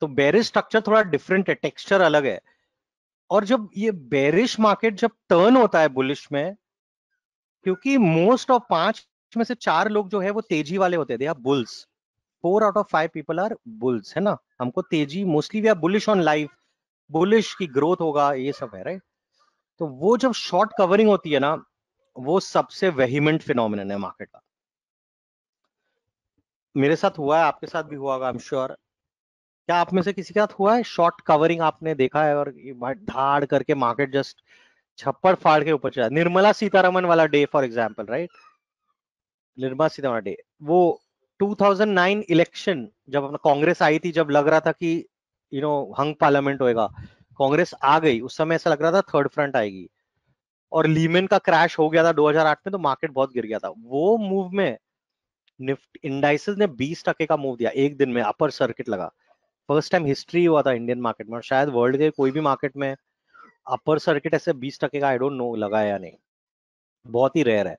तो बेरिश स्ट्रक्चर थोड़ा डिफरेंट है, टेक्सचर अलग है। और जब ये बेरिश मार्केट जब टर्न होता है बुलिश में, क्योंकि मोस्ट ऑफ 5 में से 4 लोग जो है वो तेजी वाले होते हैं, they are bulls. 4 out of 5 people are bulls, है ना। हमको तेजी, mostly we are bullish on life, bullish की ग्रोथ होगा, ये सब है, राइट। तो वो जब शॉर्ट कवरिंग होती है ना, वो सबसे वेहिमेंट फिनोमिनन है मार्केट का। मेरे साथ हुआ है, आपके साथ भी हुआ होगा, आई एम श्योर। क्या आप में से किसी के साथ हुआ है शॉर्ट कवरिंग आपने देखा है और धाड़ करके मार्केट जस्ट छप्पड़ फाड़ के ऊपर चला? निर्मला सीतारमन वाला day for example, right, Nirmala Sitharaman day, वो 2009 इलेक्शन जब अपना कांग्रेस आई थी, जब लग रहा था कि हंग पार्लियामेंट होएगा, कांग्रेस आ गई, उस समय ऐसा लग रहा था थर्ड फ्रंट आएगी, और लीमेन का क्रैश हो गया था 2008 में, तो मार्केट बहुत गिर गया था। वो मूव में निफ्टी इंडाइसेस ने 20% का मूव दिया एक दिन में, अपर सर्किट लगा। फर्स्ट टाइम हिस्ट्री हुआ था इंडियन मार्केट में, और शायद वर्ल्ड के कोई भी मार्केट में अपर सर्किट ऐसे 20% का, आई डोंट नो लगा है या नहीं, बहुत ही रेयर है,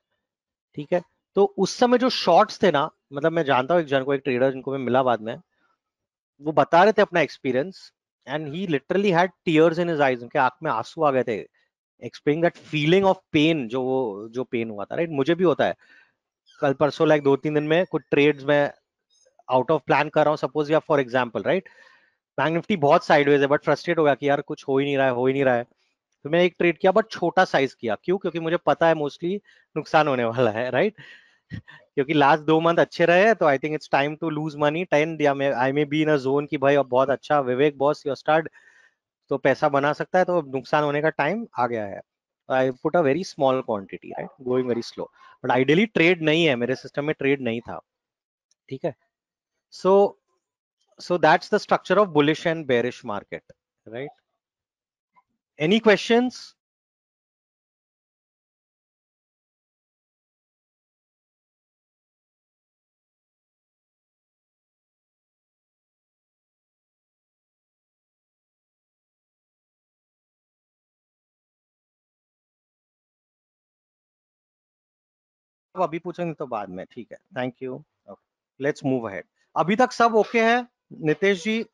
ठीक है। तो उस समय जो शॉर्ट्स थे ना, मतलब मैं जानता हूँ एक जन को, एक ट्रेडर जिनको मैं मिला बाद में, वो बता रहे थे अपना experience, and he literally had tears in his eyes, उनके आंख में आंसू आ गए थे, explaining that feeling of pain, जो पेन हुआ था, राइट? मुझे भी होता है। कल परसों लाइक 2-3 दिन में कुछ ट्रेड्स में आउट ऑफ प्लान कर रहा हूँ, सपोज या for example, right? Bank Nifty बहुत साइडवेज है, बट फ्रस्ट्रेट हो गया कि यार कुछ हो ही नहीं रहा है, हो ही नहीं रहा है। तो मैं एक ट्रेड किया, बट छोटा साइज किया। क्यों? क्योंकि मुझे पता है मोस्टली नुकसान होने वाला है, राइट? क्योंकि लास्ट 2 मंथ अच्छे रहे हैं, तो I think it's time to lose money 10, या आई may be in a zone कि भाई अब बहुत अच्छा विवेक बॉस यू स्टार्ट, तो पैसा बना सकता है, तो नुकसान होने का टाइम आ गया है। I put a very small quantity, right, going very slow, but ideally trade नहीं है मेरे सिस्टम में, ट्रेड नहीं था, ठीक है? So that's the structure of bullish and bearish market, right? Any questions? अभी पूछेंगे तो बाद में, ठीक है, thank you. Let's move ahead. अभी तक सब ओके है Nitesh ji?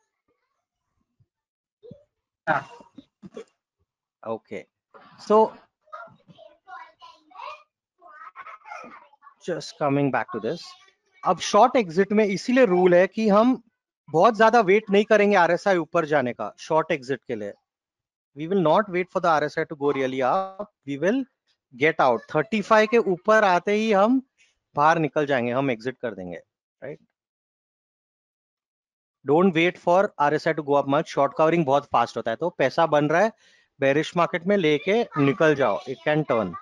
Okay, so just coming back to this. अब शॉर्ट एग्जिट में इसीलिए रूल है कि हम बहुत ज्यादा वेट नहीं करेंगे आरएसआई ऊपर जाने का शॉर्ट एग्जिट के लिए। We will not wait for the RSI to go really up, we will get out. 35 के ऊपर आते ही हम बाहर निकल जाएंगे, हम एग्जिट कर देंगे, right? Don't wait for RSI to go up much, short covering बहुत फास्ट होता है, तो पैसा बन रहा है बेरिश मार्केट में, लेके निकल जाओ, इट कैन टर्न।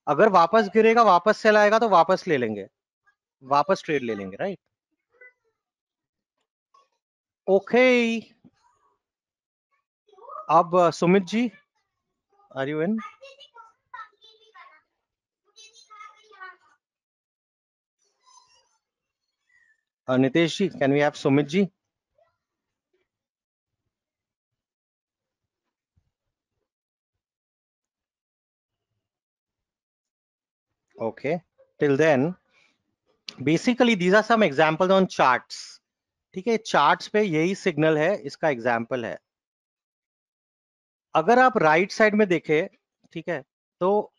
अगर वापस गिरेगा, वापस सेल आएगा, तो वापस ले लेंगे, वापस ट्रेड ले लेंगे, राइट? ओके, अब Sumit ji, are you in? Nitesh ji, can we have Sumit ji? Okay, till then basically these are some examples on charts, ठीक है? चार्ट्स पे यही सिग्नल है, इसका एग्जाम्पल है। अगर आप राइट साइड में देखें, ठीक है, तो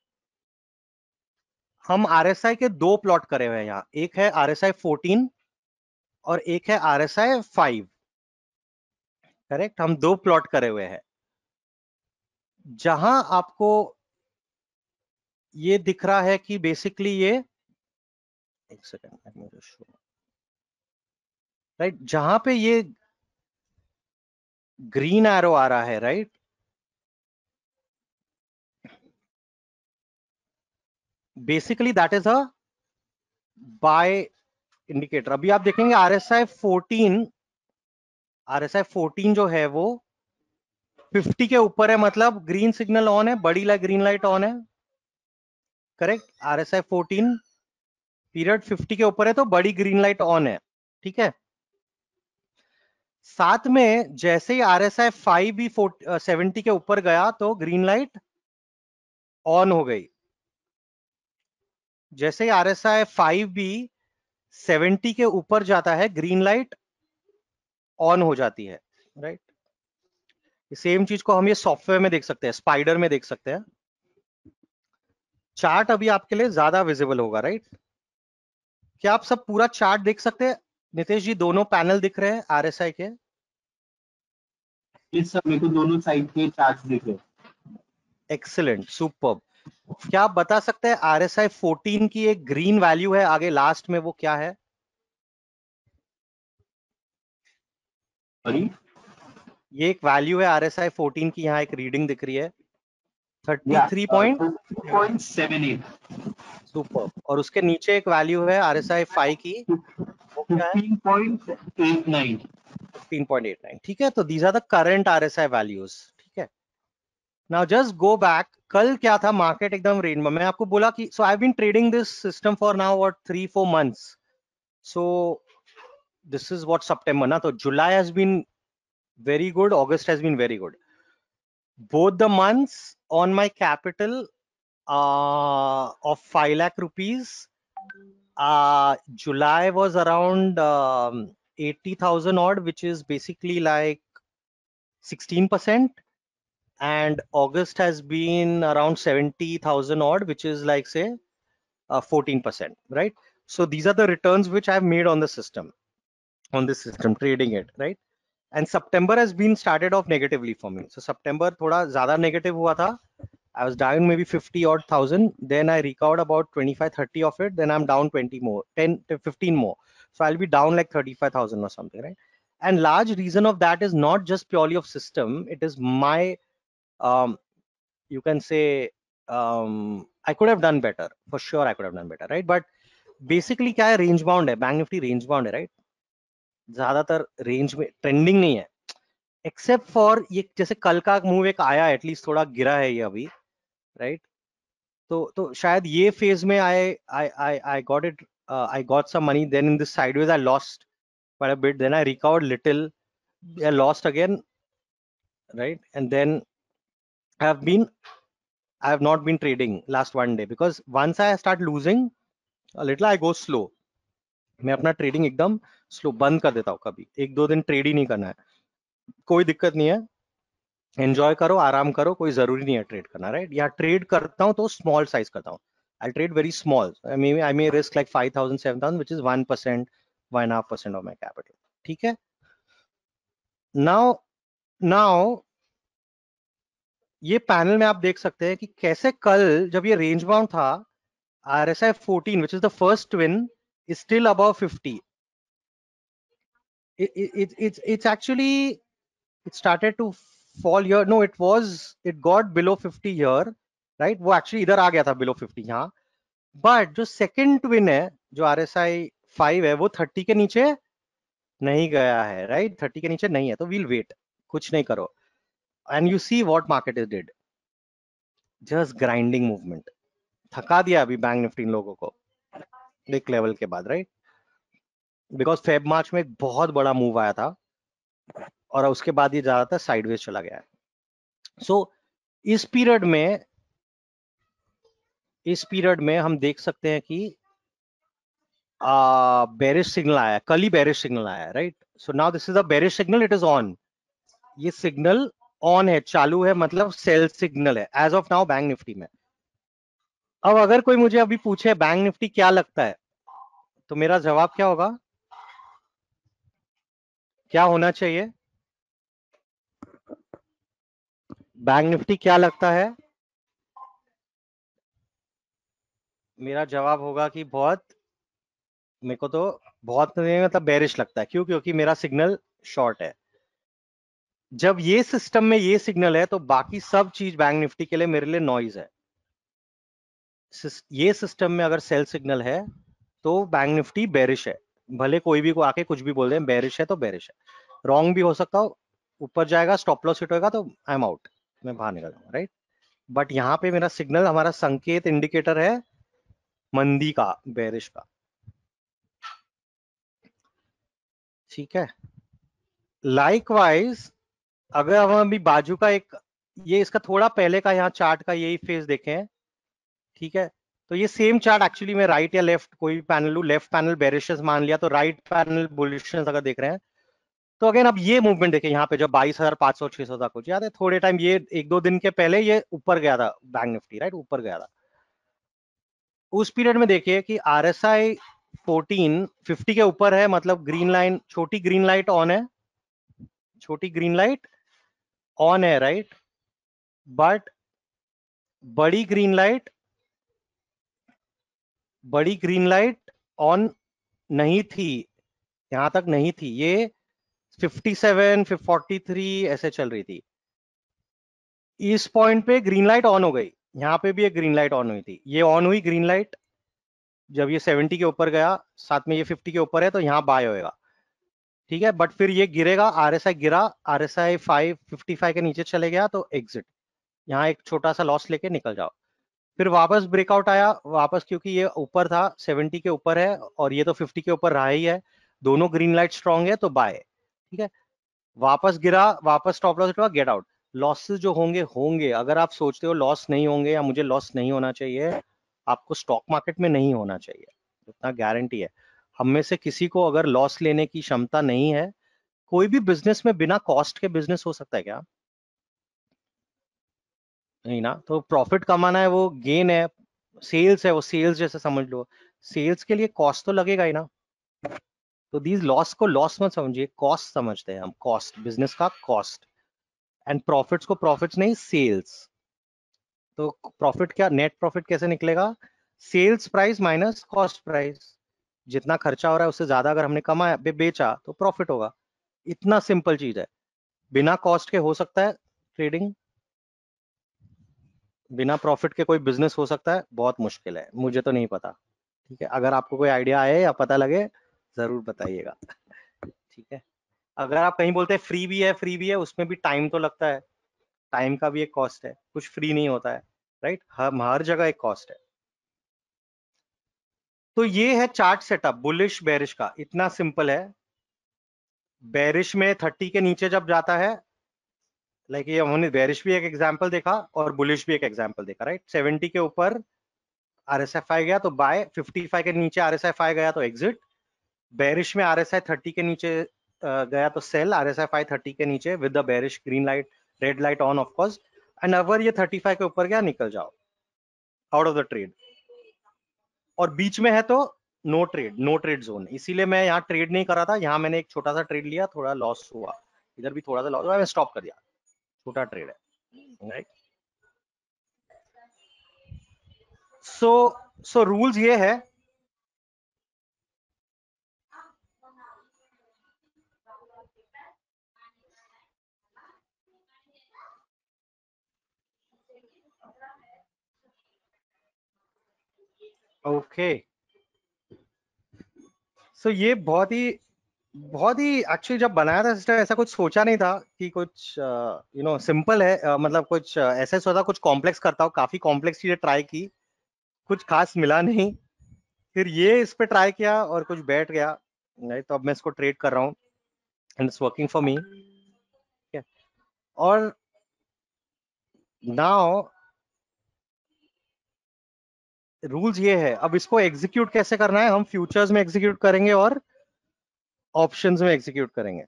हम आरएसआई के दो प्लॉट करे हुए हैं यहाँ, एक है आरएसआई 14 और एक है आरएसआई 5, करेक्ट? हम दो प्लॉट करे हुए हैं। जहां आपको ये दिख रहा है कि बेसिकली ये, एक सेकेंड, राइट, जहां पे ये ग्रीन एरो आ रहा है, right, basically that is a buy indicator. अभी आप देखेंगे आरएसआई 14 जो है वो 50 के ऊपर है, मतलब ग्रीन सिग्नल ऑन है, बड़ी लाइट ग्रीन लाइट ऑन है, करेक्ट? आरएसआई 14 पीरियड 50 के ऊपर है, तो बड़ी ग्रीन लाइट ऑन है, ठीक है? साथ में जैसे ही आरएसआई 5 भी 70 के ऊपर गया, तो ग्रीन लाइट ऑन हो गई। जैसे ही आरएसआई 5 भी 70 के ऊपर जाता है, ग्रीन लाइट ऑन हो जाती है, राइट? सेम चीज को हम ये सॉफ्टवेयर में देख सकते हैं, स्पाइडर में देख सकते हैं। चार्ट अभी आपके लिए ज्यादा विजिबल होगा, राइट? क्या आप सब पूरा चार्ट देख सकते हैं? नितेश जी, दोनों पैनल दिख रहे हैं आरएसआई के? इस सब मेरे को दोनों साइड के चार्ट्स दिख रहे हैं। Excellent, superb. क्या आप बता सकते हैं आरएसआई 14 की एक ग्रीन वैल्यू है आगे लास्ट में, वो क्या है? सॉरी, ये एक वैल्यू है आरएसआई 14 की, यहाँ एक रीडिंग दिख रही है 33 पॉइंट 2.78, सुपर, और उसके नीचे एक वैल्यू है आरएसआई 5 की, वो क्या है? 15.89। 15.89, ठीक है? तो these are the current RSI values, ठीक है? नाउ जस्ट गो बैक, कल क्या था? मार्केट एकदम रेंज में, मैं आपको बोला कि so I been trading this system for now what 3-4 months, so this is what September ना, तो July has been very good, August has been very good. Both the months on my capital of 5 lakh rupees, July was around 80,000 odd, which is basically like 16%, and August has been around 70,000 odd, which is like say 14%, right? So these are the returns which I've made on the system, on this system, trading it, right? And September has been started off negatively for me. So September थोड़ा ज़्यादा negative हुआ था. I was down maybe 50 odd thousand. Then I recovered about 25, 30 of it. Then I'm down 20 more, 10 to 15 more. So I'll be down like 35,000 or something, right? And large reason of that is not just purely of system. It is my, you can say, I could have done better. For sure I could have done better, right? But basically क्या है, range bound है, bank Nifty range bound है, right? ज्यादातर range में trending नहीं है, except for ये जैसे कल का मूव एक आया, एटलीस्ट थोड़ा गिरा है ये अभी, राइट? तो शायद ये फेज में I got it, I got some money, then in this sideways I lost quite a bit, then I recovered little, I lost again, right? And then I have not been trading last one day, because once I start losing a little I go slow. मैं अपना trading एकदम slow बंद कर देता हूँ, कभी एक दो दिन ट्रेड ही नहीं करना है, कोई दिक्कत नहीं है, एंजॉय करो, आराम करो, कोई जरूरी नहीं है ट्रेड करना, राइट? या ट्रेड करता हूँ तो स्मॉल साइज करता हूँ, I trade very small, I may risk like 5,000 7,000 which is 1%, 1.5% of my capital, ठीक है? नाउ ये पैनल में आप देख सकते हैं कि कैसे कल जब ये रेंज बाउंड था, RSI 14 which is the first twin is still above 50. It's actually, it started to fall here. No, it got below 50 here, right? वो actually इधर आ गया था below 50 यहाँ, but जो second twin है, जो RSI 5 है, वो 30 के नीचे नहीं गया है, right? 30 के नीचे नहीं है, तो we'll wait, कुछ नहीं करो. And you see what market is did, just grinding movement, थका दिया अभी बैंक निफ्टी इन लोगों को एक लेवल के बाद, राइट? बिकॉज फेब मार्च में एक बहुत बड़ा मूव आया था और उसके बाद ये ज्यादातर साइडवेज चला गया है. सो इस पीरियड में हम देख सकते हैं कि बेरिश सिग्नल आया, कल ही बेरिश सिग्नल आया, right? So now this is a bearish signal, it is on, ये सिग्नल ऑन है, चालू है, मतलब सेल सिग्नल है as of now bank Nifty में. अब अगर कोई मुझे अभी पूछे बैंक निफ्टी क्या लगता है, तो मेरा जवाब क्या होगा, क्या होना चाहिए? बैंक निफ्टी क्या लगता है? मेरा जवाब होगा कि बहुत, मेरे को तो बहुत मतलब बेरिश लगता है. क्यों? क्योंकि मेरा सिग्नल शॉर्ट है. जब ये सिस्टम में ये सिग्नल है तो बाकी सब चीज बैंक निफ्टी के लिए मेरे लिए नॉइज है. ये सिस्टम में अगर सेल सिग्नल है तो बैंक निफ्टी बेरिश है, भले कोई भी को आके कुछ भी बोल दे, बेरिश है तो बेरिश है. रॉन्ग भी हो सकता हो, ऊपर जाएगा, स्टॉप लॉस हिट होगा तो आई एम आउट, मैं बाहर निकल जाऊंगा, राइट? बट यहाँ पे मेरा सिग्नल, हमारा संकेत इंडिकेटर है मंदी का, बेरिश का, ठीक है? लाइकवाइज अगर हम अभी बाजू का एक, ये इसका थोड़ा पहले का यहाँ चार्ट का यही फेज देखें, ठीक है? तो ये सेम चार्ट एक्चुअली मैं राइट या लेफ्ट कोई पैनल लू, लेफ्ट पैनल बेरिशेस मान लिया तो राइट पैनल बुलिशेस अगर देख रहे हैं तो अगेन अब ये मूवमेंट देखें यहाँ पे जब 22,500 600 तक कुछ याद है, थोड़े टाइम ये एक दो दिन के पहले ये ऊपर गया था बैंक निफ्टी, राइट? ऊपर गया था. उस पीरियड में देखिए कि RSI 14 50 के ऊपर है, मतलब ग्रीन लाइन, छोटी ग्रीन लाइट ऑन है, छोटी ग्रीन लाइट ऑन है, राइट? बट बड़ी ग्रीन लाइट ऑन नहीं थी, यहां तक नहीं थी, ये 57 43 ऐसे चल रही थी. इस पॉइंट पे ग्रीन लाइट ऑन हो गई, यहाँ पे भी एक ग्रीन लाइट ऑन हुई थी, ये ऑन हुई ग्रीन लाइट जब ये 70 के ऊपर गया, साथ में ये 50 के ऊपर है तो यहाँ बाय होएगा, ठीक है? बट फिर ये गिरेगा, RSI गिरा, RSI 55 के नीचे चले गया तो एग्जिट, यहाँ एक छोटा सा लॉस लेके निकल जाओ. फिर वापस ब्रेकआउट आया, वापस क्योंकि ये ऊपर था, 70 के ऊपर है और ये तो 50 के ऊपर रहा ही है, दोनों ग्रीन लाइट स्ट्रॉन्ग है तो बाय, ठीक है? वापस गिरा, वापस स्टॉप लॉस हुआ, गेट आउट. लॉसेस जो होंगे, अगर आप सोचते हो लॉस नहीं होंगे या मुझे लॉस नहीं होना चाहिए, आपको स्टॉक मार्केट में नहीं होना चाहिए, इतना गारंटी है। हम में से किसी को अगर लॉस लेने की क्षमता नहीं है, कोई भी बिजनेस में बिना कॉस्ट के बिजनेस हो सकता है क्या? नहीं ना। तो प्रॉफिट कमाना है वो गेन है, सेल्स है वो सेल्स जैसे समझ लो, सेल्स के लिए कॉस्ट तो लगेगा ही ना। तो दीज लॉस को लॉस मत समझिए, कॉस्ट समझते हैं हम, कॉस्ट, बिजनेस का कॉस्ट, एंड प्रॉफिट्स को प्रॉफिट्स नहीं, सेल्स। तो प्रॉफिट क्या, नेट प्रॉफिट कैसे निकलेगा? Sales price minus cost price. जितना खर्चा हो रहा है उससे ज्यादा अगर हमने कमाया, बेचा, तो प्रॉफिट होगा। इतना सिंपल चीज है। बिना कॉस्ट के हो सकता है ट्रेडिंग, बिना प्रॉफिट के कोई बिजनेस हो सकता है, बहुत मुश्किल है, मुझे तो नहीं पता। ठीक है, अगर आपको कोई आइडिया आए या पता लगे जरूर बताइएगा। ठीक है, अगर आप कहीं बोलते हैं फ्री भी है, फ्री भी है, उसमें भी टाइम तो लगता है, टाइम का भी एक कॉस्ट है, कुछ फ्री नहीं होता है, राइट? हर जगह एक कॉस्ट है। तो ये है चार्ट सेटअप बुलिश बेरिश का, इतना सिंपल है। बेरिश में 30 के नीचे जब जाता है, लाइक ये हमने बेरिश भी एक एग्जांपल देखा और बुलिश भी एक एग्जांपल देखा, राइट? 70 के ऊपर आरएसएफआई गया तो बाय, 55 के नीचे आरएसएफआई गया तो एग्जिट। बेरिश में आरएसआई 30 के नीचे गया तो सेल, आरएसएफआई 30 के नीचे with the bearish green light, red light on off course, and अगर ये 35 के ऊपर गया, निकल जाओ आउट ऑफ द ट्रेड। और बीच में है तो no trade, no trade zone. इसीलिए मैं यहाँ ट्रेड नहीं कर रहा था, यहाँ मैंने एक छोटा सा ट्रेड लिया, थोड़ा लॉस हुआ, इधर भी थोड़ा सा लॉस हुआ, मैं स्टॉप कर दिया, छोटा ट्रेड है, राइट? सो रूल्स ये है, ओके। सो ये बहुत ही एक्चुअली जब बनाया था सिस्टम, ऐसा कुछ सोचा नहीं था कि कुछ सिंपल है, मतलब कुछ ऐसे सोचा कुछ कॉम्प्लेक्स करता हूँ, काफी कॉम्प्लेक्स चीजें ट्राई की, कुछ खास मिला नहीं, फिर ये इस पे ट्राई किया और कुछ बैठ गया, नहीं तो अब मैं इसको ट्रेड कर रहा हूँ and it's working for me. और नाउ रूल्स ये है, अब इसको एग्जीक्यूट कैसे करना है, हम फ्यूचर्स में एग्जीक्यूट करेंगे और ऑप्शंस में एग्जीक्यूट करेंगे,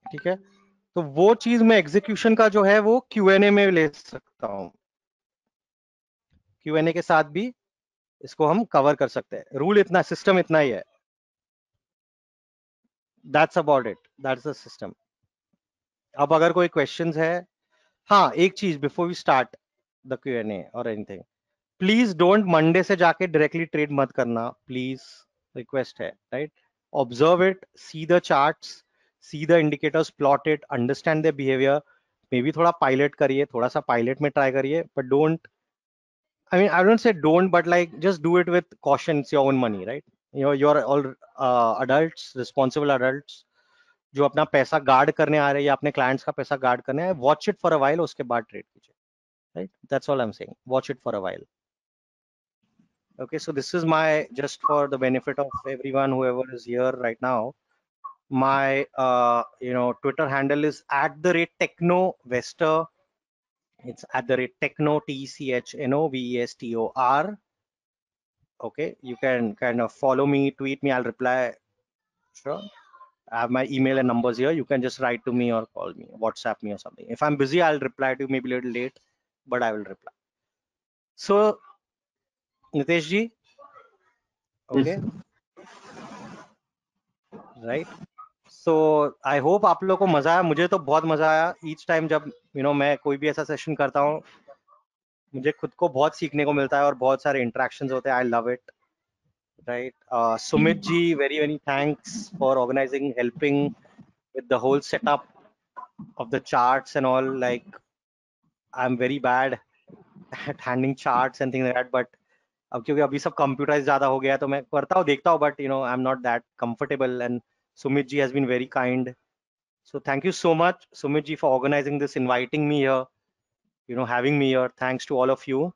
ठीक है? तो वो चीज में एग्जीक्यूशन का जो है वो Q&A में ले सकता हूं, Q&A के साथ भी इसको हम कवर कर सकते हैं। रूल इतना, सिस्टम इतना ही है, that's about it, that's the system. अब अगर कोई क्वेश्चंस है, हाँ एक चीज before we start the Q&A और एनीथिंग, प्लीज डोंट मंडे से जाके डायरेक्टली ट्रेड मत करना, प्लीज, रिक्वेस्ट है, right? Observe it, see the charts, see the indicators, plot it, understand the behaviour, may be थोड़ा पायलट करिए, थोड़ा सा पायलट में ट्राई करिए, but don't, I mean, I don't say don't, but like just do it with caution. It's your own money, right? You're all adults, responsible adults, जो अपना पैसा guard करने आ रहे हैं या अपने क्लाइंट्स का पैसा गार्ड करने आए, watch it for a while, उसके बाद ट्रेड कीजिए, right? That's all I am saying, watch it for a while. Okay, so this is my, just for the benefit of everyone, whoever is here right now, my Twitter handle is @technovestor. It's @techno, TECHNOVESTOR. Okay, you can kind of follow me, tweet me, I'll reply. Sure, I have my email and numbers here. You can just write to me or call me, WhatsApp me or something. If I'm busy, I'll reply to you maybe a little late, but I will reply. So Nitesh ji, okay, right? So I hope आप लोगों को मजा आया, मुझे तो बहुत मजा आया। Each time जब मैं कोई भी ऐसा सेशन करता हूँ, मुझे खुद को बहुत सीखने को मिलता है और बहुत सारे इंटरेक्शंस होते हैं। I love it, right? Sumit ji, very thanks for organizing, helping with the whole setup of the charts and all. Like I'm very bad at handling charts and things like that, but अब क्योंकि अभी सब computerise ज्यादा हो गया है तो मैं करता हूँ, देखता हूँ, but I am not that comfortable, and Sumit ji has been very kind. So thank you so much, Sumit ji, for organizing this, inviting me here, having me here. Thanks to all of you.